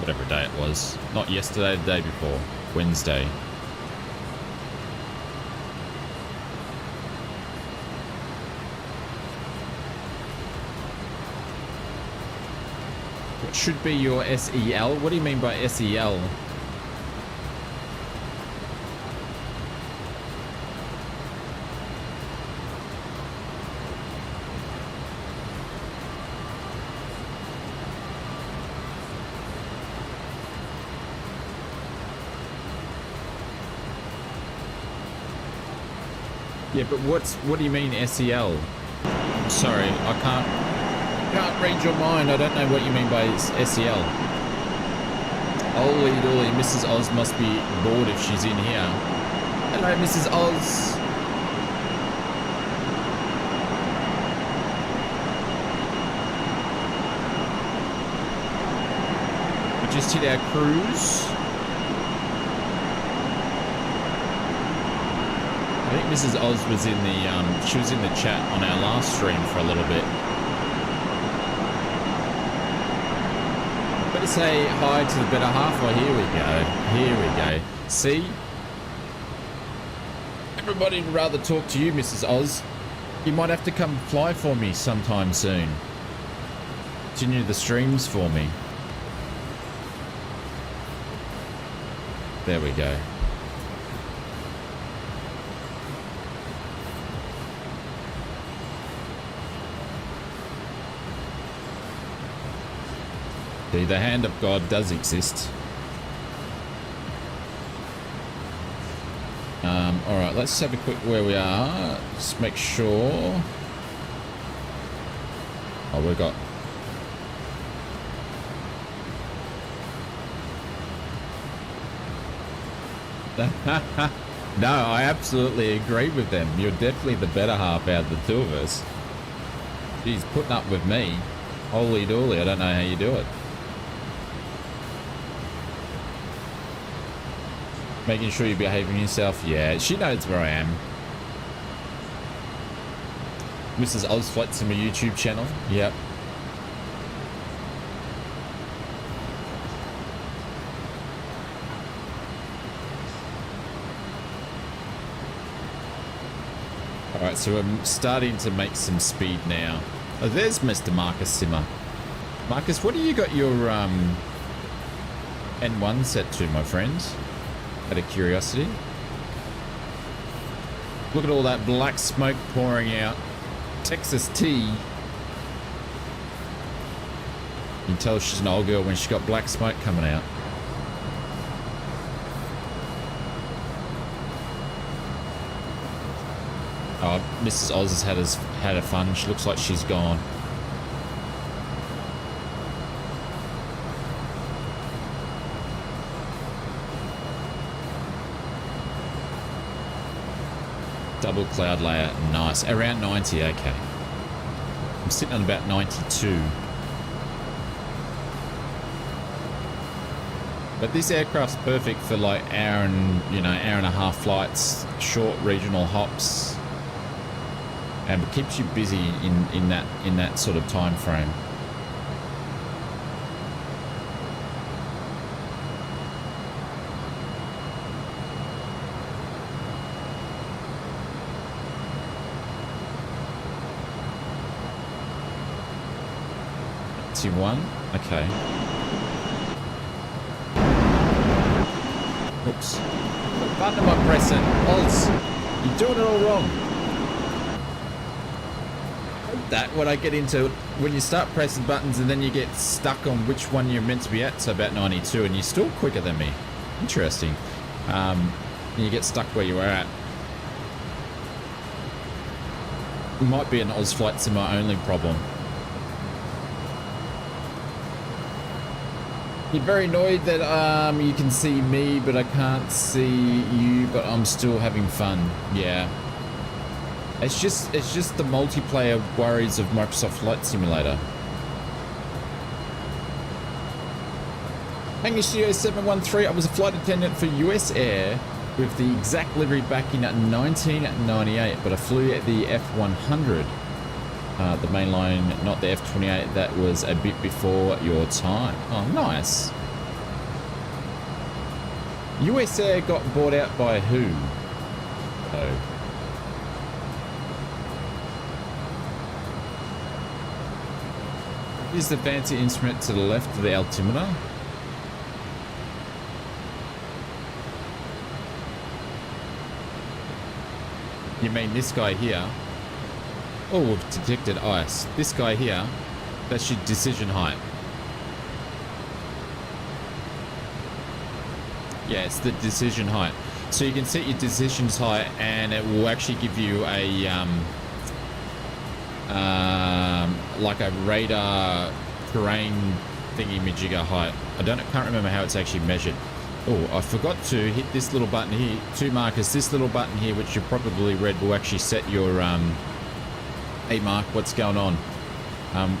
Whatever day it was. Not yesterday, the day before. Wednesday. What should be your SEL? What do you mean by SEL? Yeah, but what do you mean SEL? Sorry, I can't read your mind. I don't know what you mean by SEL. Holy dooly, Mrs. Oz must be bored if she's in here. Hello, Mrs. Oz. We just hit our cruise. I think Mrs. Oz was in the, she was in the chat on our last stream for a little bit. Better say hi to the better half. Oh, here we go. Here we go. See? Everybody would rather talk to you, Mrs. Oz. You might have to come fly for me sometime soon. Continue the streams for me. There we go. The hand of God does exist. All right, let's have a quick where we are. Just make sure. Oh, we got. No, I absolutely agree with them. You're definitely the better half out of the two of us. She's putting up with me. Holy dooly, I don't know how you do it. Making sure you're behaving yourself. Yeah, she knows where I am. Mrs. ausflightsimmer YouTube channel. Yep. Alright, so I'm starting to make some speed now. Oh, there's Mr. Marcus Simmer. Marcus, what do you got your N1 set to, my friends? Out of curiosity. Look at all that black smoke pouring out. Texas tea. You can tell she's an old girl when she's got black smoke coming out. Oh, Mrs. Oz has had her fun. She looks like she's gone. Double cloud layer, nice. Around 90, okay. I'm sitting on about 92. But this aircraft's perfect for like hour and a half flights, short regional hops, and it keeps you busy in that sort of time frame. One, okay. Oops. What button am I pressing? Oz, you're doing it all wrong. That when I get into when you start pressing buttons and then you get stuck on which one you're meant to be at, so about 92, and you're still quicker than me. Interesting. You get stuck where you are at. It might be an ausflightsimmer only problem. You're very annoyed that you can see me, but I can't see you, but I'm still having fun. Yeah. It's just the multiplayer worries of Microsoft Flight Simulator. Hangar Studio 713, I was a flight attendant for US Air with the exact livery back in 1998, but I flew at the F100. The main line, not the F28. That was a bit before your time. Oh, nice. US Air got bought out by who? Oh. Is the fancy instrument to the left of the altimeter? You mean this guy here? Oh, we've detected ice. This guy here, that's your decision height. Yeah, it's the decision height. So you can set your decisions height and it will actually give you a like a radar terrain thingy-majigger height. Can't remember how it's actually measured. Oh, I forgot to hit this little button here. Two markers. This little button here, which you probably read, will actually set your hey Mark, what's going on?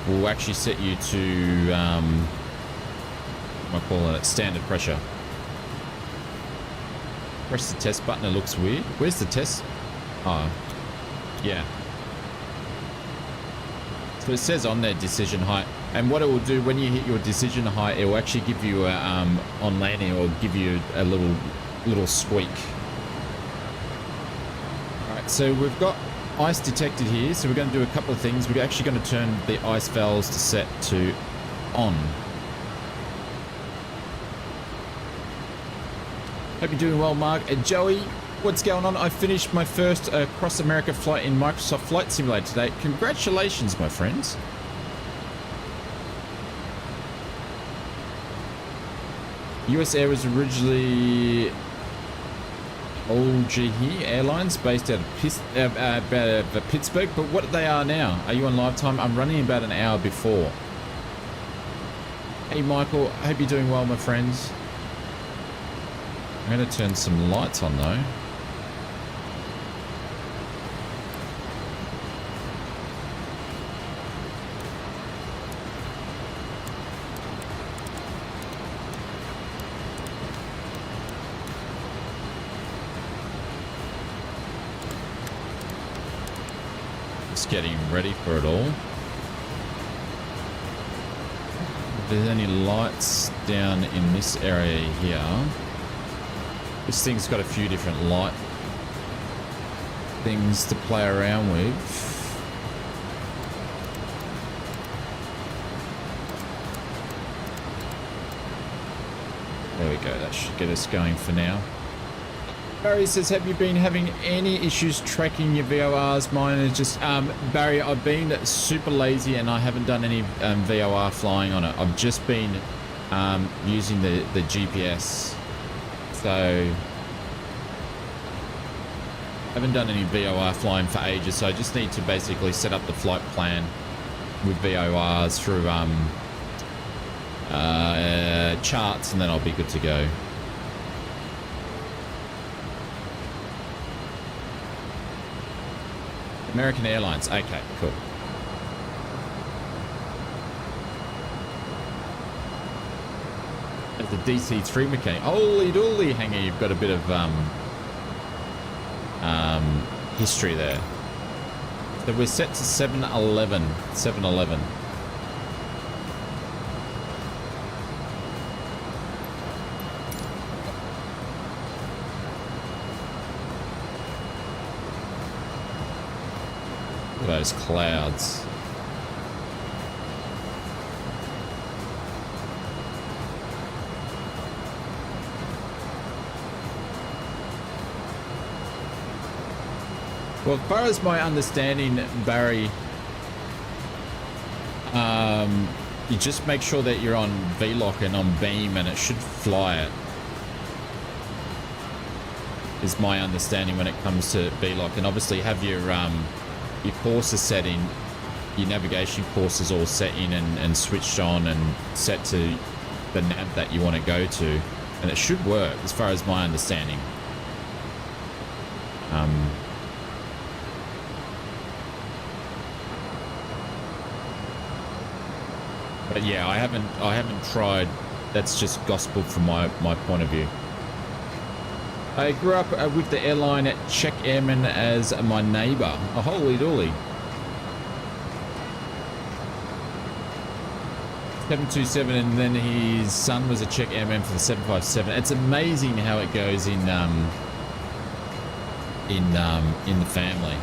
We'll actually set you to what am I calling it? Standard pressure. Press the test button, it looks weird. Where's the test? Oh, yeah. So it says on there decision height, and what it will do when you hit your decision height, it will actually give you a on landing, it will give you a little squeak. All right, so we've got ice detected here, so we're going to do a couple of things. We're actually going to turn the ice valves to set to on. Hope you're doing well, Mark. Joey, what's going on? I finished my first cross America flight in Microsoft Flight Simulator today. Congratulations, my friends. US Air was originally OGE Airlines based out of Pittsburgh, but what they are now? Are you on live time? I'm running about an hour before. Hey Michael, I hope you're doing well, my friends. I'm going to turn some lights on though. Getting ready for it all. If there's any lights down in this area here, this thing's got a few different light things to play around with. There we go, that should get us going for now. Barry says, have you been having any issues tracking your VORs? Mine is just, Barry, I've been super lazy and I haven't done any VOR flying on it. I've just been using the GPS. So, I haven't done any VOR flying for ages, so I just need to basically set up the flight plan with VORs through charts, and then I'll be good to go. American Airlines. Okay, cool. As the DC-3 mechanic. Holy dooly, Hanger, you've got a bit of history there. So we're set to 7-11. 7-11. Look at those clouds. Well, as far as my understanding, Barry, you just make sure that you're on VLOC and on beam, and it should fly it. Is my understanding when it comes to VLOC, and obviously have your courses set in, your navigation courses all set in and switched on and set to the nav that you want to go to, and it should work as far as my understanding. But yeah, I haven't tried. That's just gospel from my point of view. I grew up with the airline at Czech Airman as my neighbor. Oh, holy dooly. 727, and then his son was a Czech Airman for the 757. It's amazing how it goes in the family.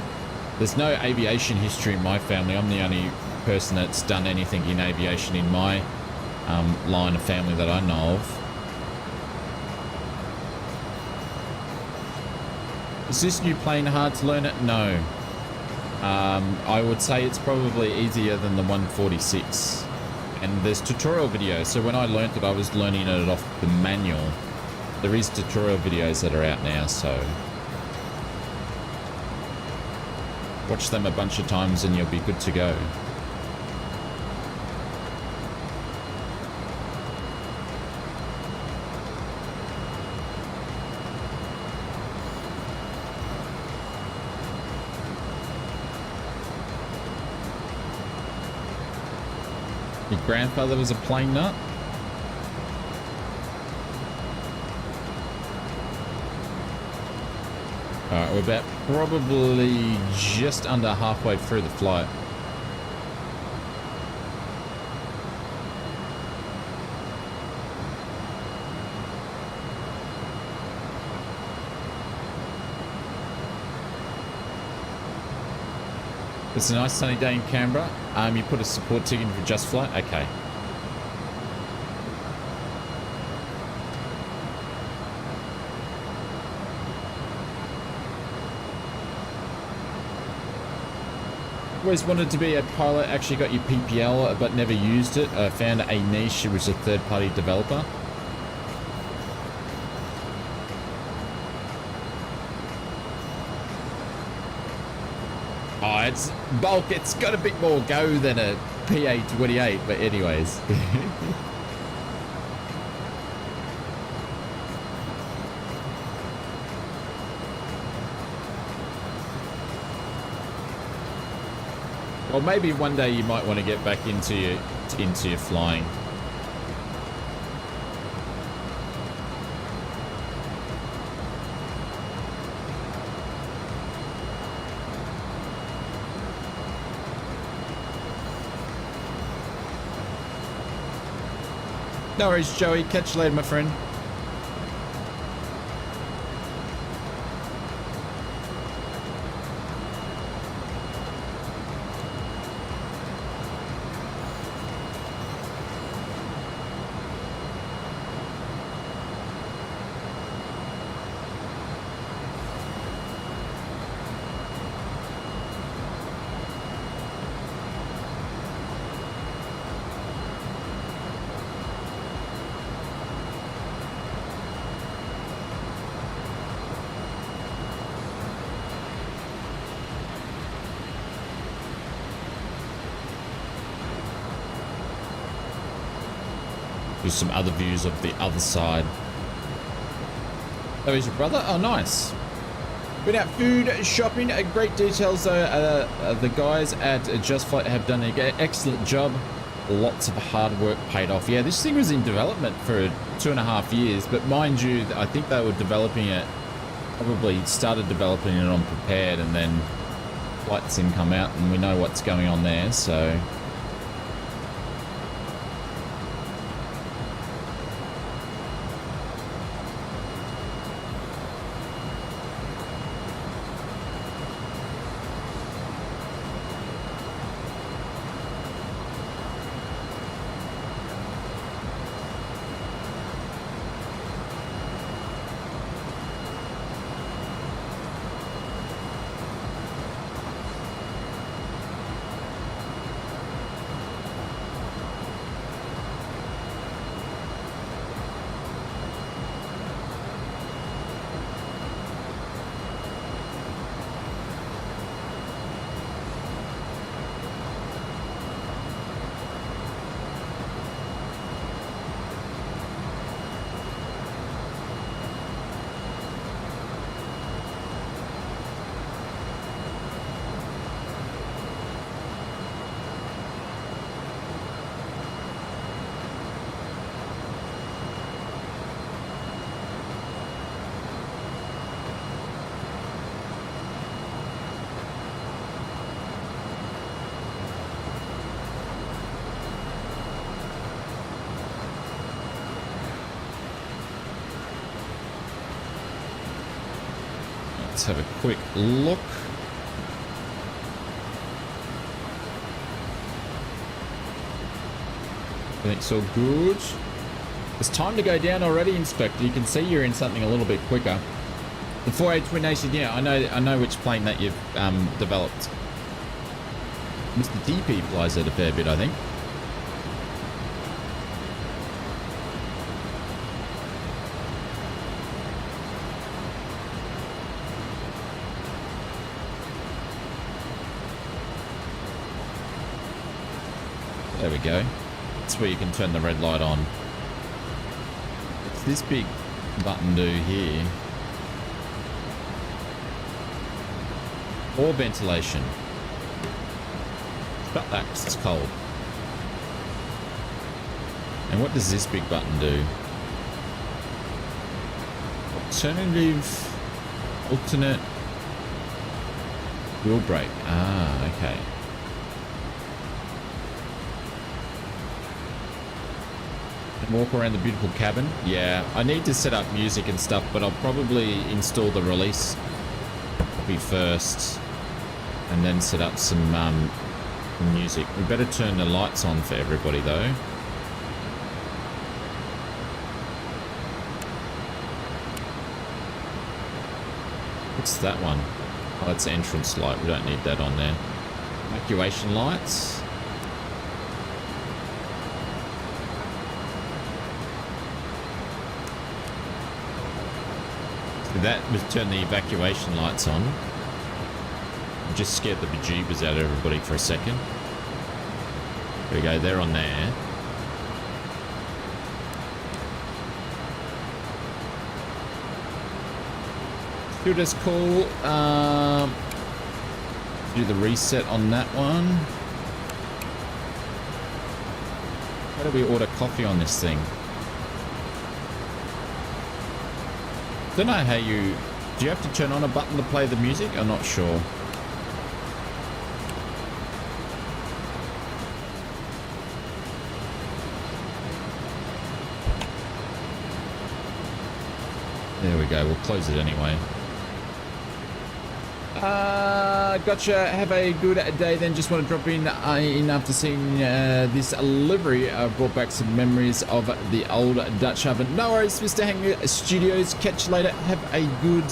There's no aviation history in my family. I'm the only person that's done anything in aviation in my line of family that I know of. Is this new plane hard to learn it? No. I would say it's probably easier than the 146. And there's tutorial videos. So when I learnt it, I was learning it off the manual. There is tutorial videos that are out now, so watch them a bunch of times and you'll be good to go. Your grandfather was a plane nut? Alright, we're about probably just under halfway through the flight. It's a nice sunny day in Canberra. You put a support ticket for Just Flight? Okay. Always wanted to be a pilot, actually got your PPL but never used it. Found a niche, which was a third-party developer. Oh, it's bulk, it's got a bit more go than a PA28, but anyways. Well, maybe one day you might want to get back into your flying. No worries, Joey. Catch you later, my friend. Do some other views of the other side. Oh, he's your brother? Oh, nice. Been out food shopping. Great details though. The guys at Just Flight have done an excellent job. Lots of hard work paid off. Yeah, this thing was in development for 2.5 years, but mind you, I think they were developing it, probably started developing it on Prepared, and then Flight Sim come out, and we know what's going on there, so... Let's have a quick look. Everything's all good. It's time to go down already, Inspector. You can see you're in something a little bit quicker. The 4A Twin Nation, yeah, I know which plane that you've developed. Mr. DP flies it a fair bit, I think. There we go. That's where you can turn the red light on. What's this big button do here? Or ventilation. Shut that 'cause it's cold. And what does this big button do? Alternate wheel brake. Ah, okay. Walk around the beautiful cabin. Yeah, I need to set up music and stuff, but I'll probably install the release copy first and then set up some music. We better turn the lights on for everybody though. What's that one? Oh, that's entrance light. We don't need that on there. Evacuation lights. That was turn the evacuation lights on. Just scared the bejeebers out of everybody for a second. There we go, they're on there. Stewardess call. Do the reset on that one. How do we order coffee on this thing? Don't know how you... Do you have to turn on a button to play the music? I'm not sure. There we go. We'll close it anyway. Gotcha. Have a good day then. Just want to drop in after seeing this livery. Brought back some memories of the old Dutch oven. No worries, Mr. Hanger Studios. Catch you later. Have a good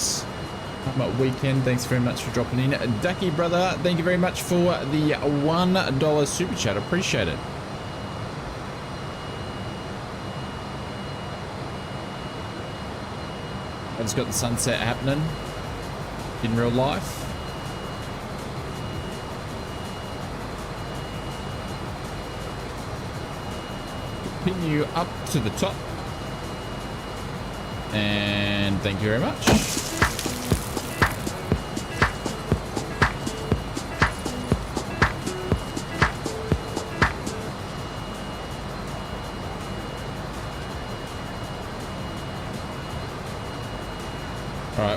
weekend. Thanks very much for dropping in. Ducky brother, thank you very much for the $1 super chat. Appreciate it. I just got the sunset happening in real life. Pin you up to the top. And thank you very much.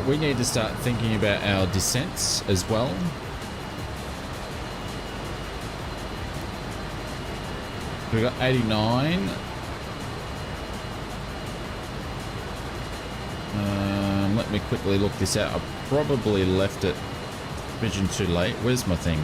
we need to start thinking about our descents as well. We got 89. Let me quickly look this out. I probably left it vision too late. Where's my thing?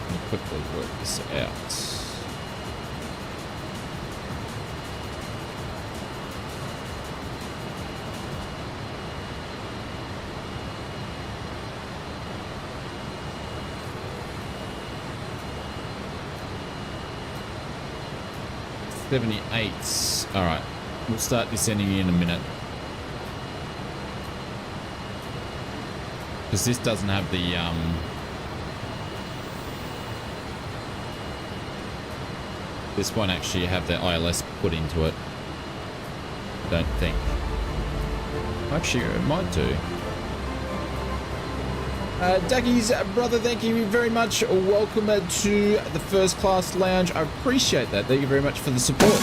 Let me quickly work this out. $78. All right, we'll start descending in a minute because this doesn't have the this won't actually have the ILS put into it. I don't think. Actually, it might do. Ducky's brother, thank you very much. Welcome to the First Class Lounge. I appreciate that. Thank you very much for the support.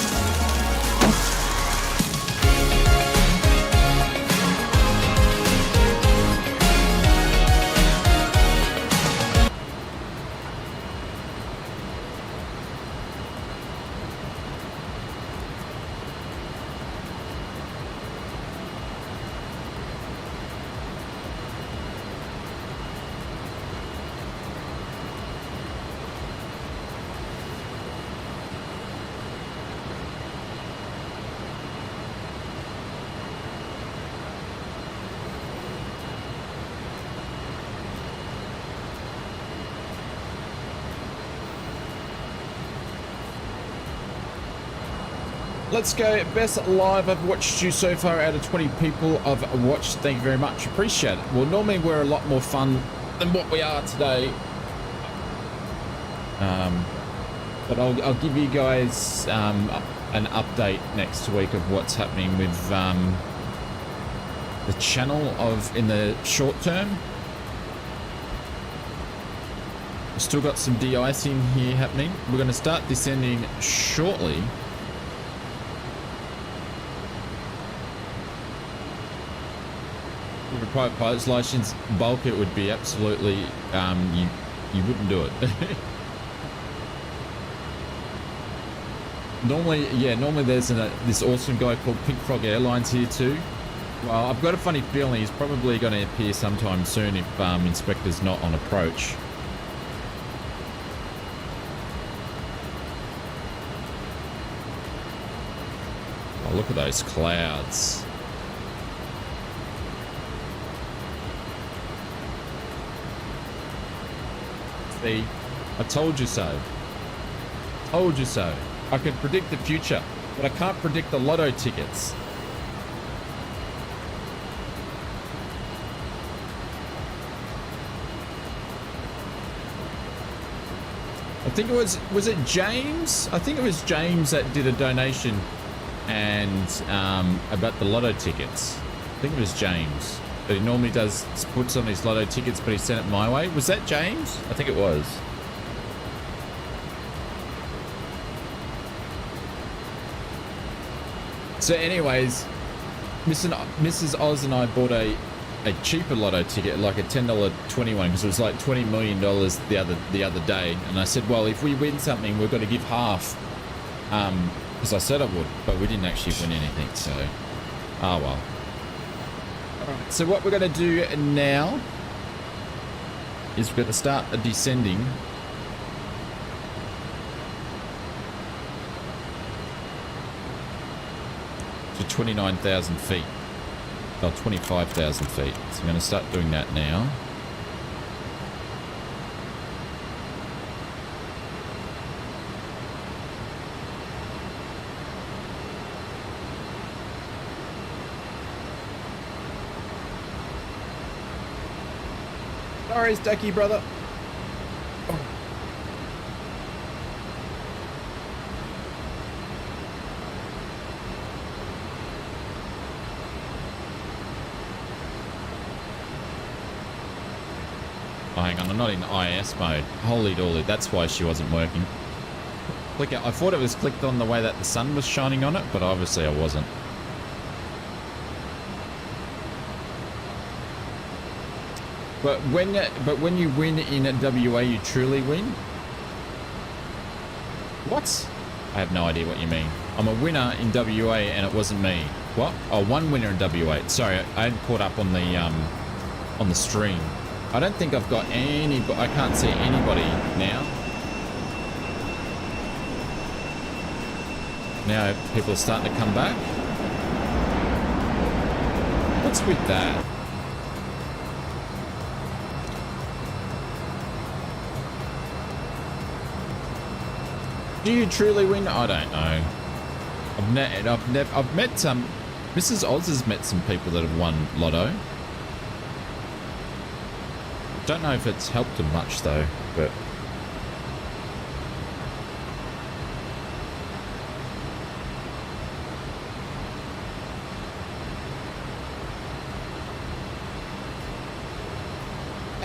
Let's go. Best live I've watched you so far out of 20 people I've watched. Thank you very much. Appreciate it. Well, normally we're a lot more fun than what we are today. But I'll give you guys an update next week of what's happening with the channel in the short term. We've still got some de-icing here happening. We're going to start descending shortly. With a private pilot's license, bulk it would be absolutely, you wouldn't do it. Normally there's this awesome guy called Pink Frog Airlines here too. Well, I've got a funny feeling he's probably going to appear sometime soon if Inspector's not on approach. Oh, look at those clouds. See, I told you so. Told you so. I can predict the future, but I can't predict the lotto tickets. I think it was it James? I think it was James that did a donation and about the lotto tickets. I think it was James. But he normally puts on his lotto tickets, but he sent it my way. Was that James? I think it was. So anyways, Mrs. Oz and I bought a cheaper lotto ticket, like a $10.21, because it was like $20 million the other day. And I said, well, if we win something, we've got to give half. Because I said I would, but we didn't actually win anything, so oh well. Alright, so what we're going to do now is we're going to start descending to 29,000 feet, or 25,000 feet. So I'm going to start doing that now. No worries, Ducky, brother. Oh. hang on, I'm not in IS mode. Holy dooly, that's why she wasn't working. Click it. I thought it was clicked on the way that the sun was shining on it, but obviously I wasn't. But when you win in WA, you truly win? What? I have no idea what you mean. I'm a winner in WA and it wasn't me. What? Oh, one winner in WA. Sorry, I hadn't caught up on the stream. I don't think I've got any, but I can't see anybody now. Now people are starting to come back. What's with that? Do you truly win? I don't know. I've met some. Mrs. Oz has met some people that have won Lotto. Don't know if it's helped them much though, but.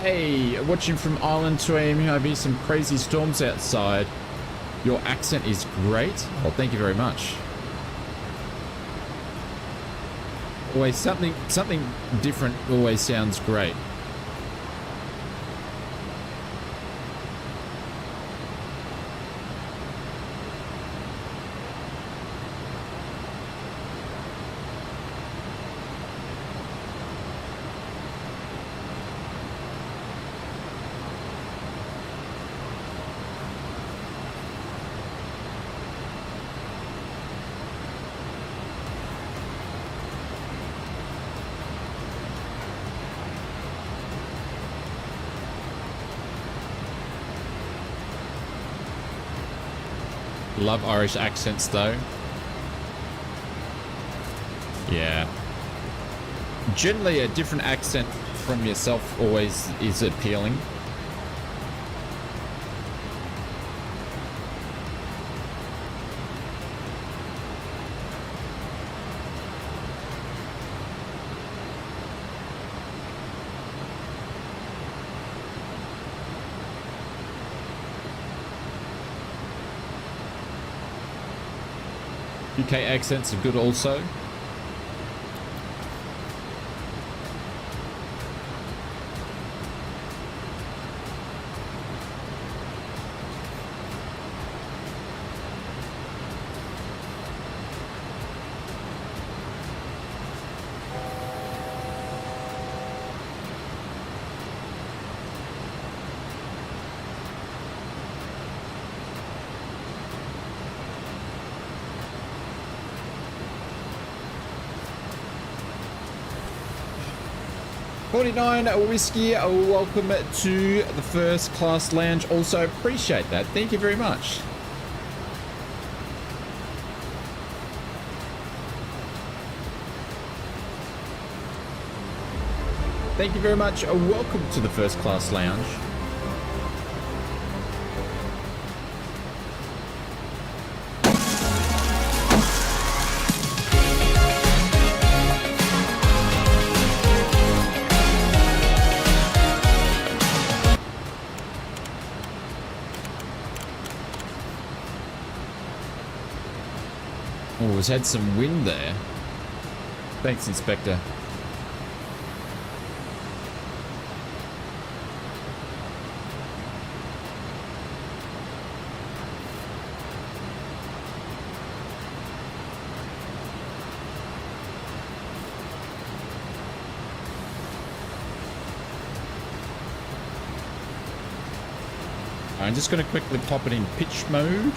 Hey, watching from Ireland to maybe some crazy storms outside. Your accent is great. Well, thank you very much. Always something different always sounds great. Love Irish accents though. Yeah. Generally a different accent from yourself always is appealing. UK accents are good also. $49 whiskey, welcome to the first class lounge. Also appreciate that. Thank you very much. Thank you very much. Welcome to the first class lounge. Oh, it's had some wind there. Thanks, Inspector. I'm just going to quickly pop it in pitch mode.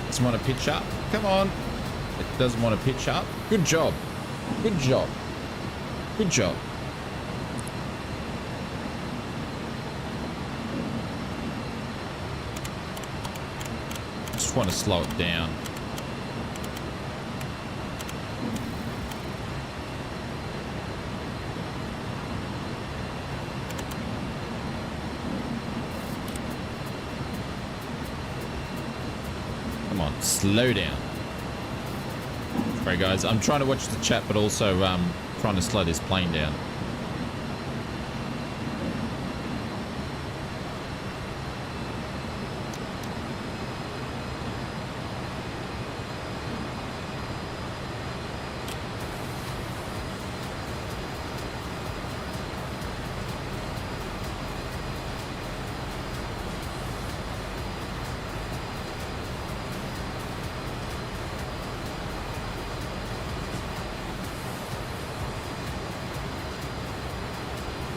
Doesn't want to pitch up. Come on. It doesn't want to pitch up. Good job. Good job. Good job. Just want to slow it down. Come on, slow down. Sorry guys, I'm trying to watch the chat, but also trying to slow this plane down.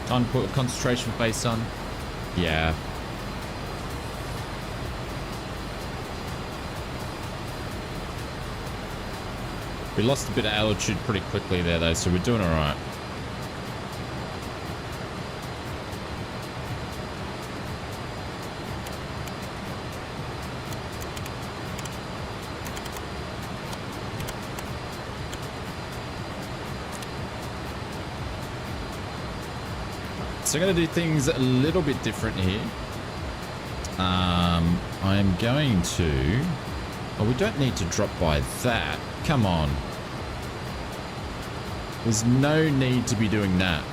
Time to put a concentration face on. Yeah. We lost a bit of altitude pretty quickly there though, so we're doing alright. So I'm going to do things a little bit different here. I'm going to... Oh, we don't need to drop by that. Come on. There's no need to be doing that.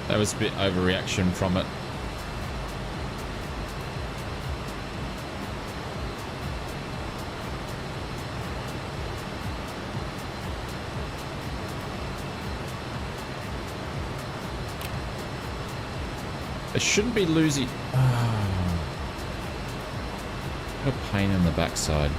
That was a bit overreaction from it. It shouldn't be losing. What a pain in the backside.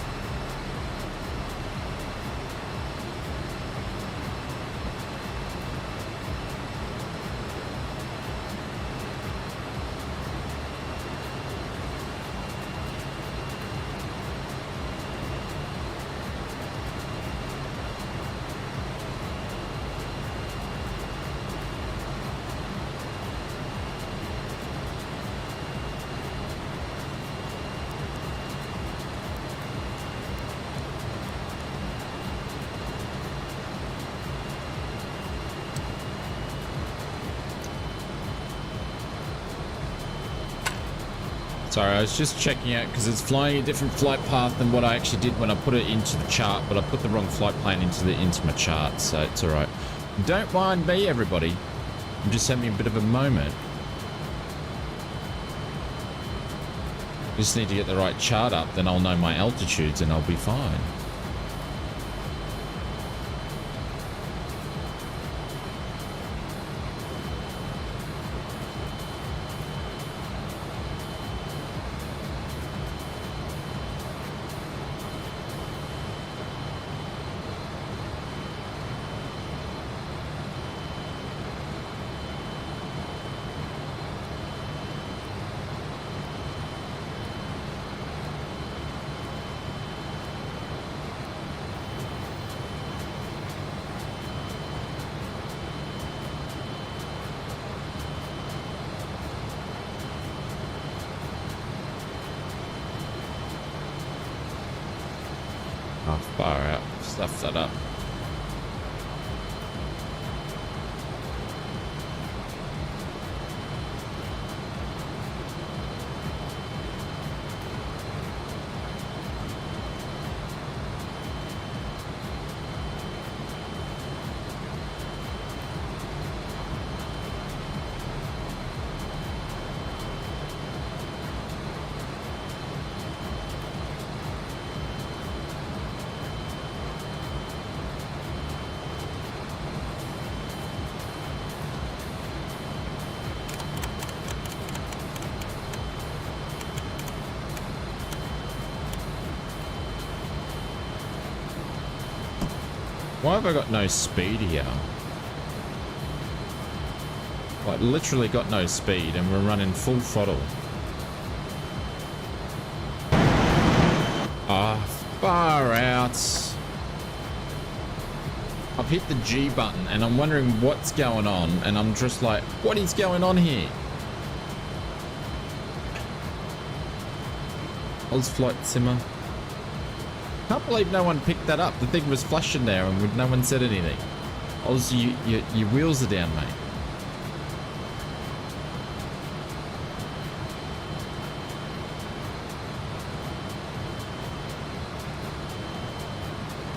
Sorry, I was just checking out because it's flying a different flight path than what I actually did when I put it into the chart, but I put the wrong flight plane into my chart, so it's all right. Don't mind me, everybody. I'm just having a bit of a moment. Just need to get the right chart up, then I'll know my altitudes and I'll be fine. Far out, stuff that up. Why have I got no speed here? Like, literally got no speed and we're running full throttle. Ah, fuck Far out. I've hit the G button and I'm wondering what's going on, and I'm just like, what is going on here? Ausflightsimmer. Can't believe no one picked that up. The thing was flashing there and no one said anything. Oz, your wheels are down, mate.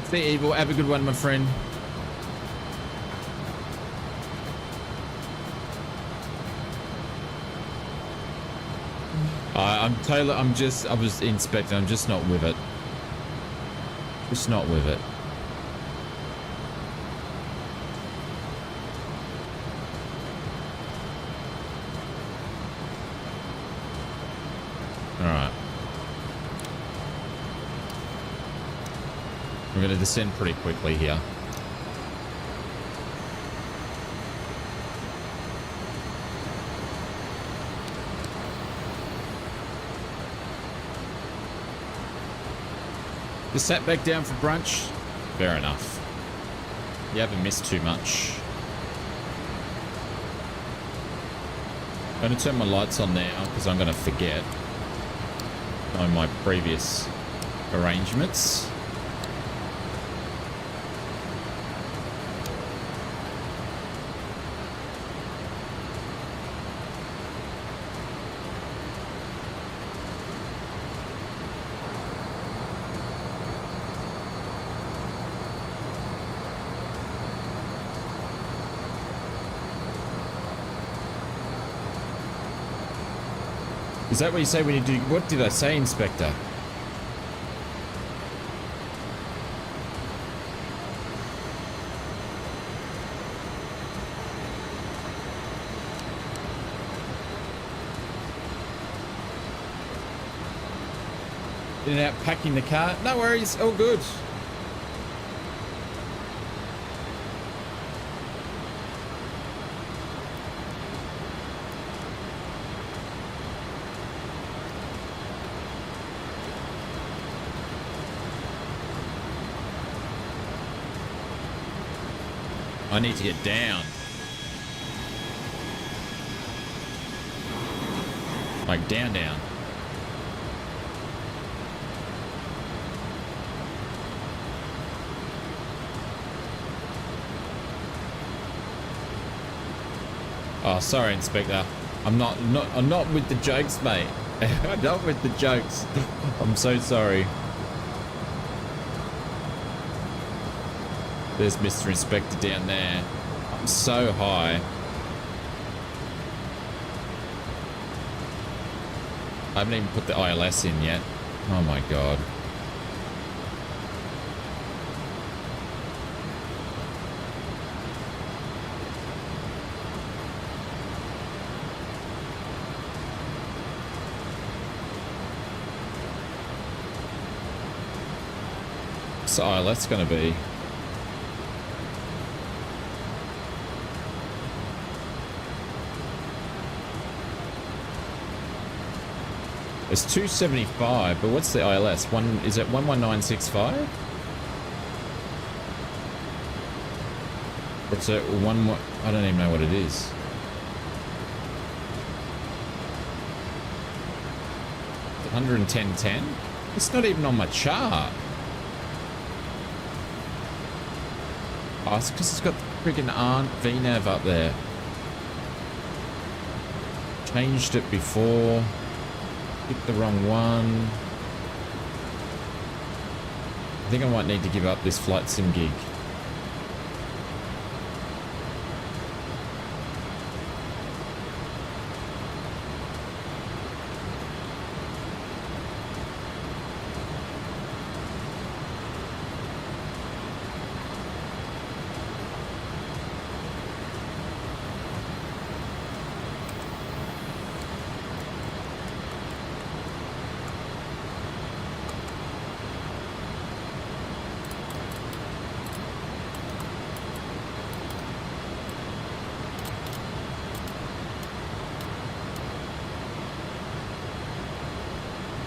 Stay evil. Have a good one, my friend. I'm Taylor. I was inspecting. I'm just not with it. Just not with it. All right. We're going to descend pretty quickly here. Just sat back down for brunch. Fair enough. You haven't missed too much. I'm going to turn my lights on now because I'm going to forget on my previous arrangements. Is that what you say when you do... What did I say, Inspector? In and out packing the car. No worries, all good. I need to get down. Like down. Oh, sorry, Inspector. I'm not with the jokes, mate. I'm not with the jokes. I'm so sorry. There's Mr. Inspector down there. I'm so high. I haven't even put the ILS in yet. Oh my god. What's the ILS gonna be? It's 275, but what's the ILS? Is it 11965? Or it's a I don't even know what it is. 110.10? It's not even on my chart. Oh, it's because it's got the friggin' VNAV up there. Changed it before. Picked the wrong one. I think I might need to give up this flight sim gig.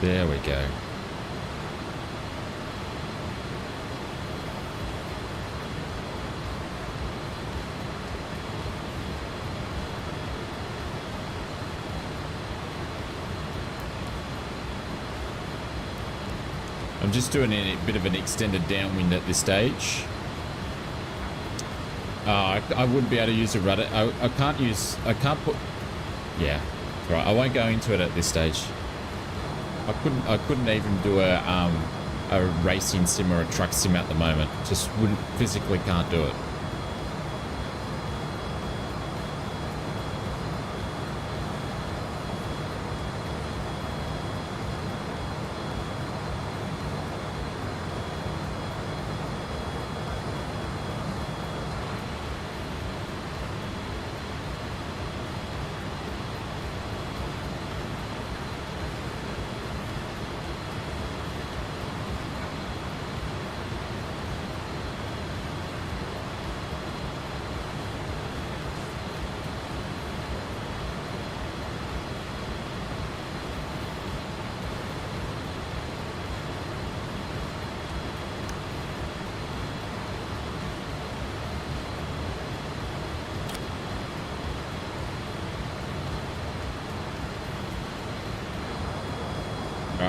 There we go. I'm just doing a bit of an extended downwind at this stage. I wouldn't be able to use a rudder. I can't put, yeah, right. I won't go into it at this stage. I couldn't even do a racing sim or a truck sim at the moment. Just wouldn't, physically can't do it.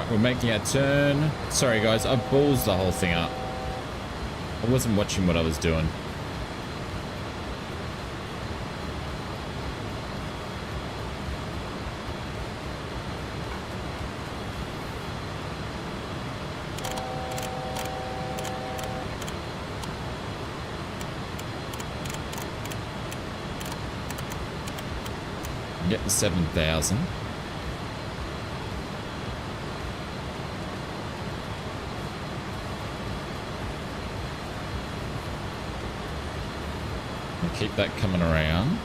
We're making our turn. Sorry guys, I ballsed the whole thing up. I wasn't watching what I was doing. Get the 7,000. Keep that coming around.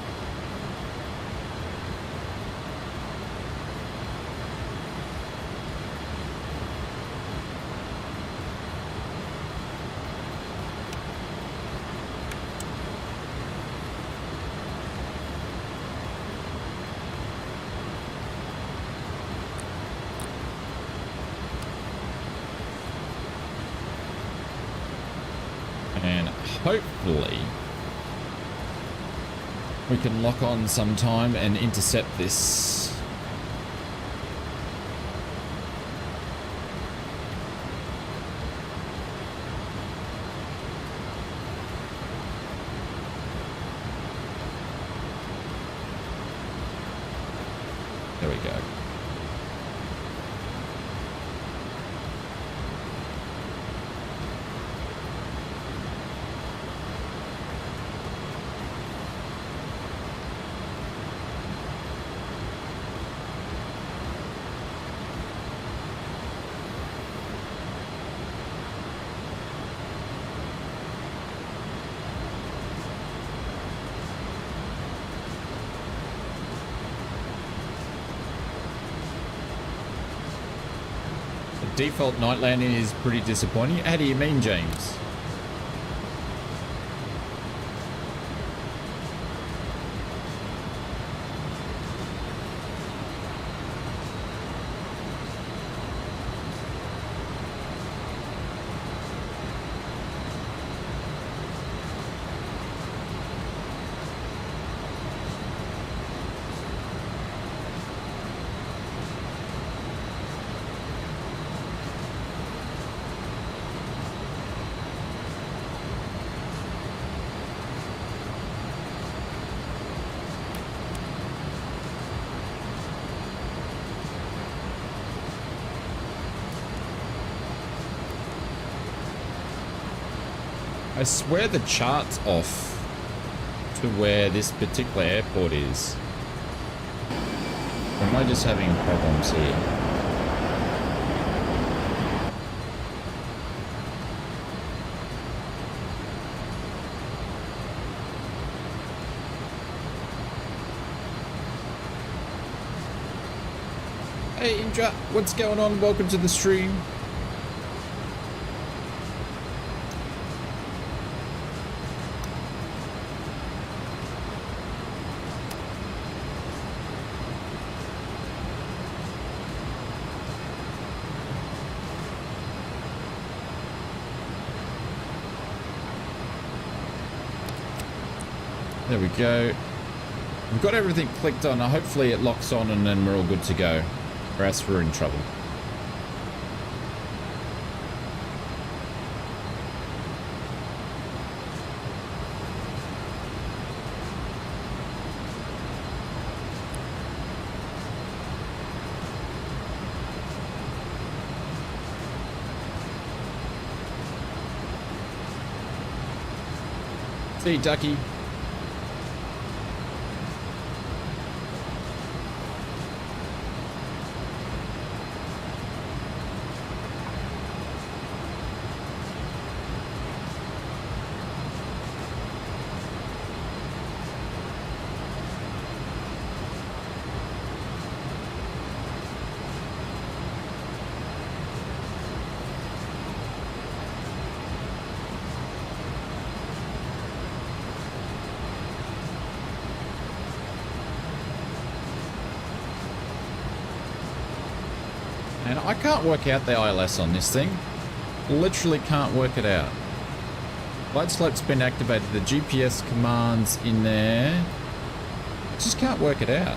And hopefully we can lock on sometime and intercept this. There we go. Default night landing is pretty disappointing. How do you mean, James? I swear the chart's off to where this particular airport is. Or am I just having problems here? Hey Indra, what's going on? Welcome to the stream. There we go. We've got everything clicked on. Hopefully it locks on and then we're all good to go. Or else we're in trouble. See you, Ducky. And I can't work out the ILS on this thing. Literally can't work it out. Light slope's been activated. The GPS command's in there. Just can't work it out.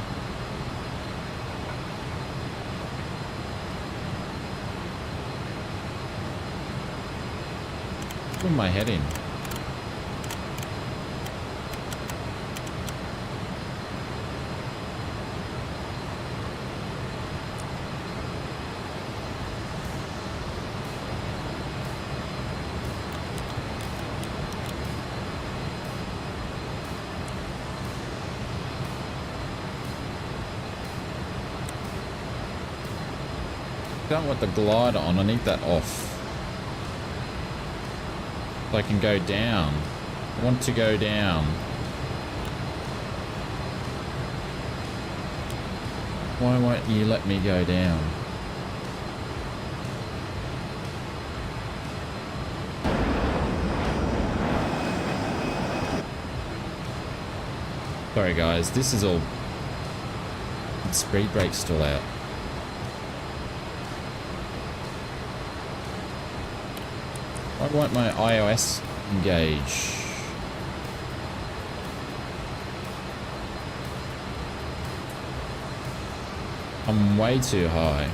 Put my head in. Don't want the glider on, I need that off. So I can go down. I want to go down. Why won't you let me go down? Sorry guys, this is all... The speed brake's still out. Why won't my iOS engage? I'm way too high.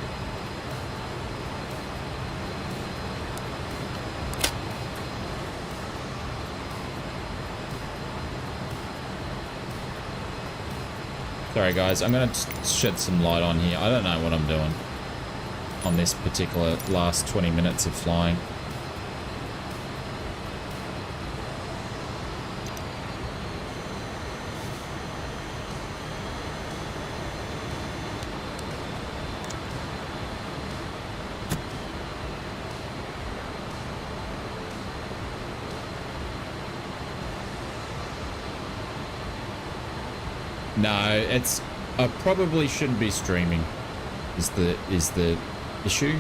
Sorry guys, I'm gonna shed some light on here. I don't know what I'm doing on this particular last 20 minutes of flying. No, it's... I probably shouldn't be streaming, is the issue.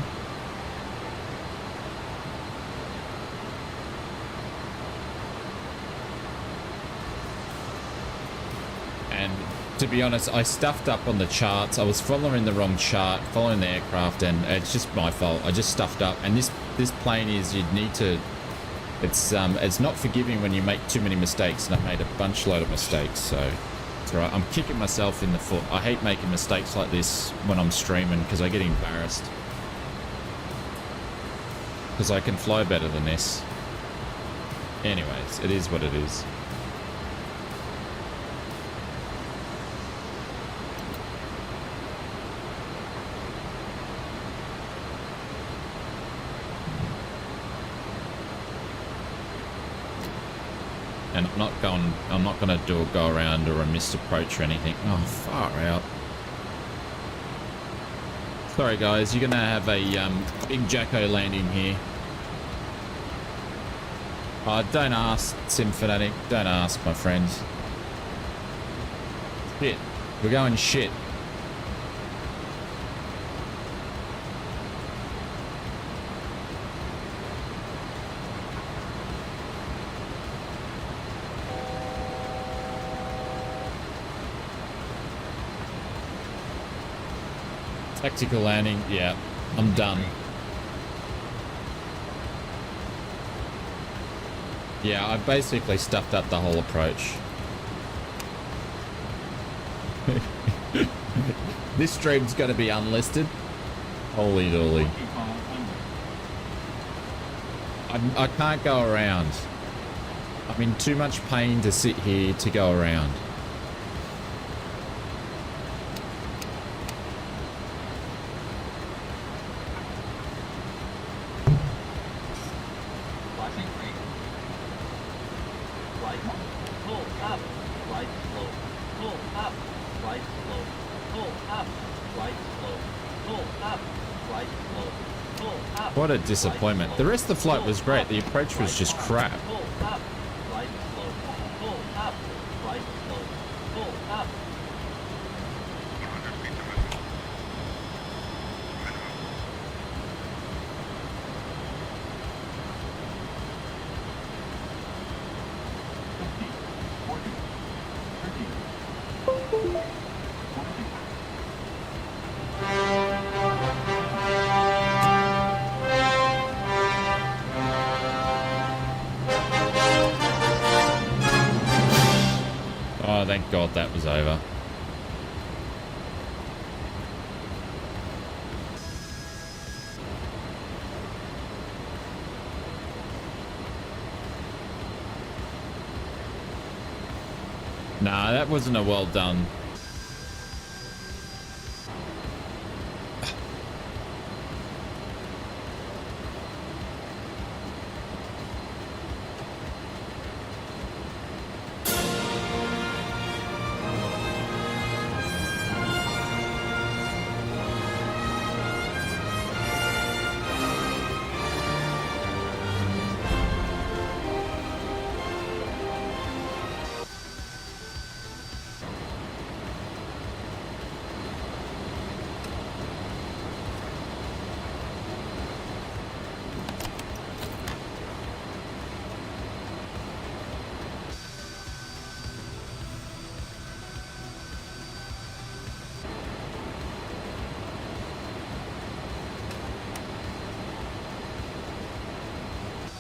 And to be honest, I stuffed up on the charts. I was following the wrong chart, following the aircraft, and it's just my fault. I just stuffed up. And this plane is, you'd need to... It's not forgiving when you make too many mistakes, and I made a bunch load of mistakes, so... Right, I'm kicking myself in the foot. I hate making mistakes like this when I'm streaming because I get embarrassed. Because I can fly better than this. Anyways, it is what it is. And I'm not gonna do a go around or a missed approach or anything. Oh, far out. Sorry guys, you're gonna have a big Jacko landing here. Don't ask, Sim Fanatic. Don't ask, my friends. Shit. We're going shit. Tactical landing, yeah, I'm done. Yeah, I basically stuffed up the whole approach. This stream's gonna be unlisted. Holy dooly. I can't go around. I'm in too much pain to sit here to go around. right, pull up, right slow, pull up, right slow, pull up, right slow, pull up, right slow, pull up. What a disappointment. The rest of the flight was great. The approach was just crap. Pull up, right slow, pull up, right slow, pull up. Oh, thank God that was over. Nah, that wasn't a well done.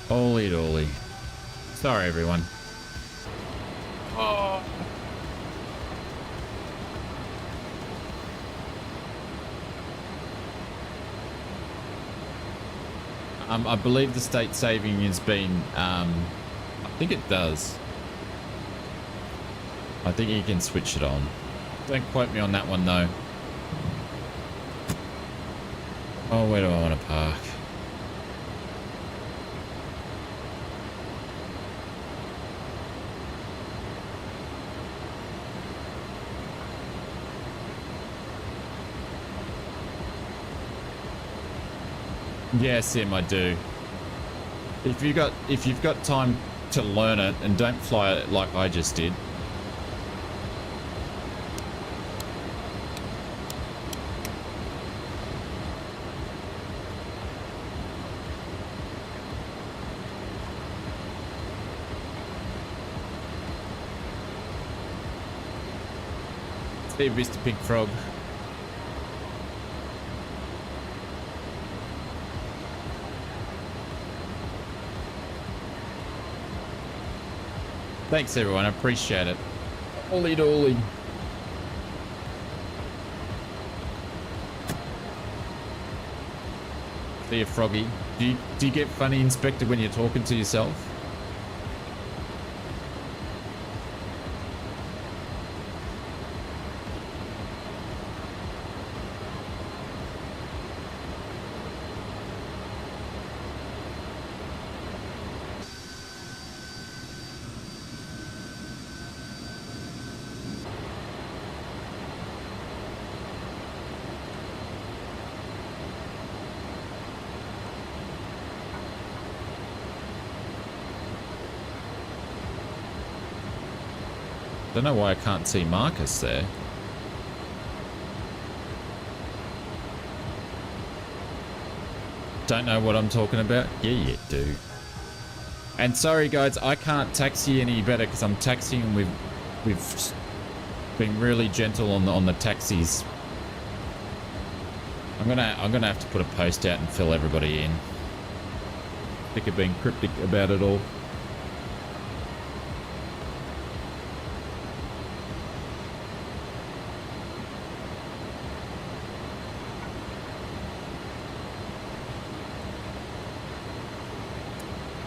Holy dolly. Sorry, everyone. Oh. I believe the state saving has been, I think it does. I think you can switch it on. Don't quote me on that one, though. Oh, where do I want to park? Yeah, Sim, I do. If you've got time to learn it and don't fly it like I just did. See you, Mr. Pink Frog. Thanks, everyone. I appreciate it. Holy dolly. See you, Froggy. Do you get funny, Inspector, when you're talking to yourself? Don't know why I can't see Marcus there. Don't know what I'm talking about? Yeah, you do. And sorry guys, I can't taxi any better because I'm taxiing. We've been really gentle on the taxis. I'm gonna have to put a post out and fill everybody in. Sick of being cryptic about it all.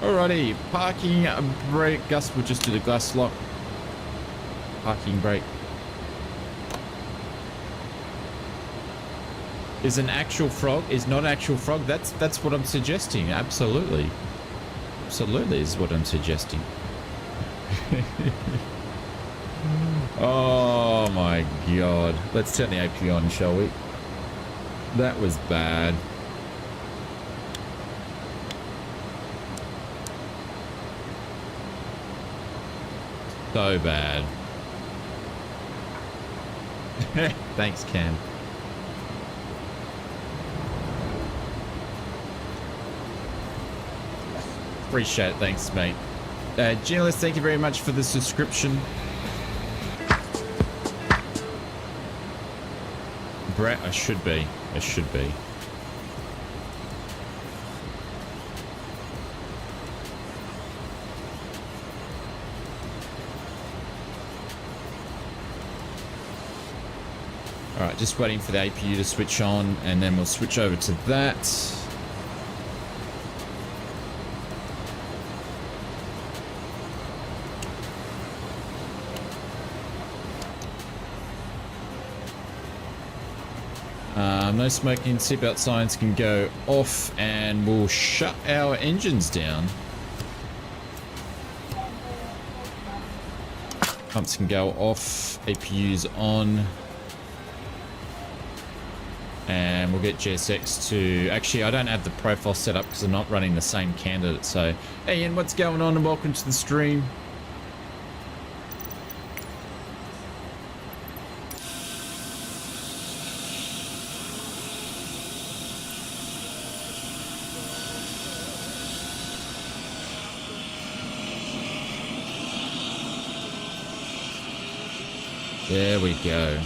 Alrighty, parking brake. Gus will just do the glass lock. Parking brake. Is an actual frog, is not actual frog. That's what I'm suggesting. Absolutely. Absolutely is what I'm suggesting. Oh my god. Let's turn the AP on, shall we? That was bad. So bad. Thanks, Cam. Appreciate it. Thanks, mate. Journalist, thank you very much for the subscription. Brett, I should be. I should be. Alright, just waiting for the APU to switch on, and then we'll switch over to that. No smoking, seatbelt signs can go off, and we'll shut our engines down. Pumps can go off, APU's on. And we'll get GSX to... Actually, I don't have the profile set up because I'm not running the same candidate. So, hey Ian, what's going on? And welcome to the stream. There we go.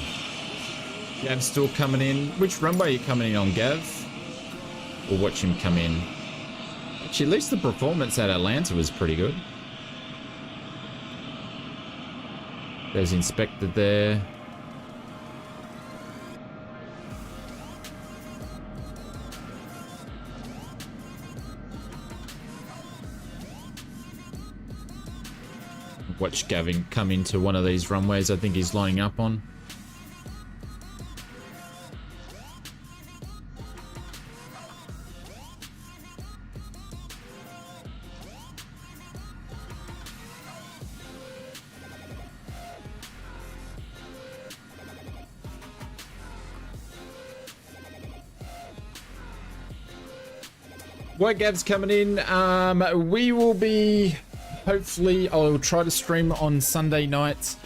Gav's still coming in. Which runway are you coming in on, Gav? We'll watch him come in. Actually, at least the performance at Atlanta was pretty good. There's inspected there. Watch Gavin come into one of these runways I think he's lining up on. While Gav's coming in, we will be... Hopefully, I'll try to stream on Sunday nights.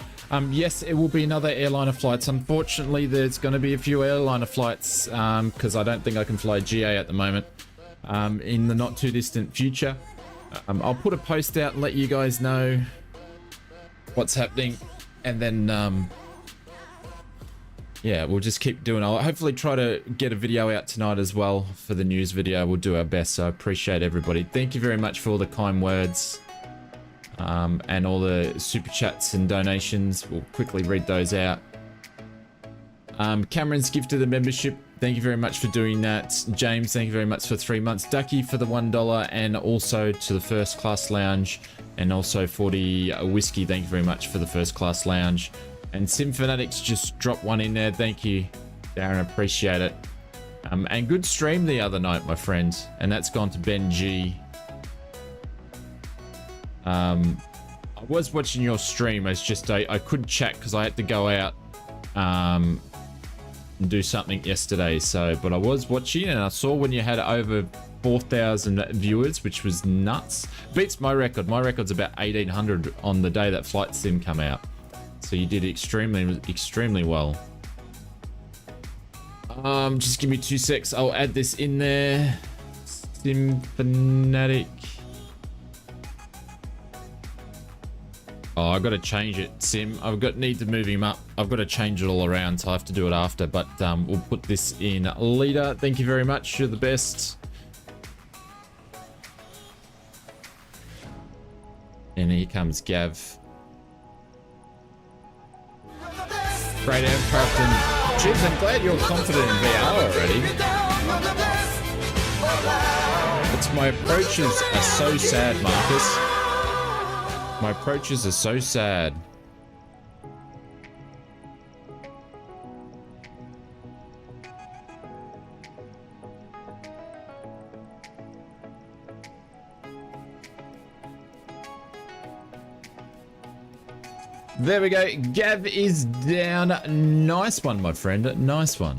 Yes, it will be another airliner flights. Unfortunately, there's going to be a few airliner flights because I don't think I can fly GA at the moment in the not too distant future. I'll put a post out and let you guys know what's happening. And then, yeah, we'll just keep doing. I'll hopefully try to get a video out tonight as well for the news video. We'll do our best. So I appreciate everybody. Thank you very much for all the kind words. And all the super chats and donations. We'll quickly read those out. Cameron's gifted the membership. Thank you very much for doing that. James, thank you very much for 3 months. Ducky for the $1, and also to the First Class Lounge, and also for the whiskey. Thank you very much for the First Class Lounge. And Sim Fanatics just dropped one in there. Thank you, Darren. Appreciate it. And good stream the other night, my friends. And that's gone to Ben G. I was watching your stream. It's just I couldn't chat because I had to go out and do something yesterday. So, but I was watching, and I saw when you had over 4,000 viewers, which was nuts. Beats my record. My record's about 1,800 on the day that Flight Sim come out. So you did extremely well. Just give me 2 secs. I'll add this in there. Sim Fanatic. Oh, I've got to change it, Sim. Need to move him up. I've got to change it all around, so I have to do it after. But we'll put this in leader. Thank you very much. You're the best. And here comes Gav. Great aircraft and Chips, I'm glad you're confident in VR already. It's my approaches are so sad, Marcus. My approaches are so sad. There we go. Gav is down. Nice one, my friend. Nice one.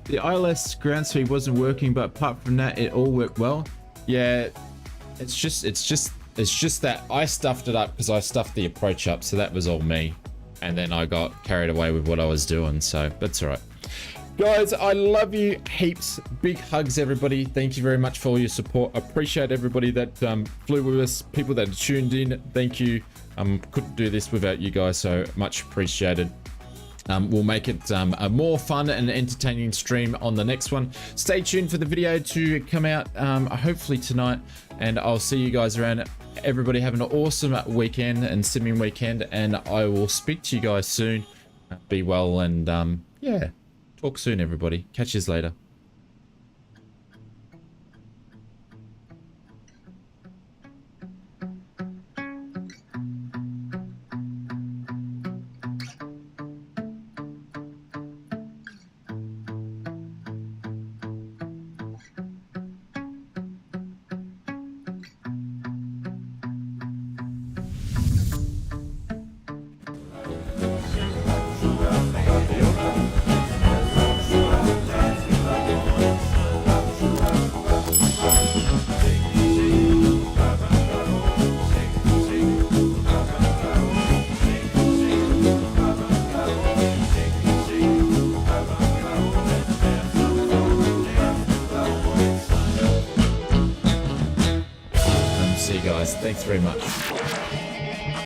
The ILS ground speed wasn't working, but apart from that, it all worked well. Yeah, it's just that I stuffed it up because I stuffed the approach up, so that was all me. And then I got carried away with what I was doing, so that's all right. Guys, I love you heaps. Big hugs, everybody. Thank you very much for all your support. I appreciate everybody that flew with us, people that tuned in. Thank you. Couldn't do this without you guys, so much appreciated. We'll make it a more fun and entertaining stream on the next one. Stay tuned for the video to come out hopefully tonight, and I'll see you guys around. Everybody have an awesome weekend and simming weekend, and I will speak to you guys soon. Be well, and yeah, talk soon, everybody. Catch you later. See you guys. Thanks very much.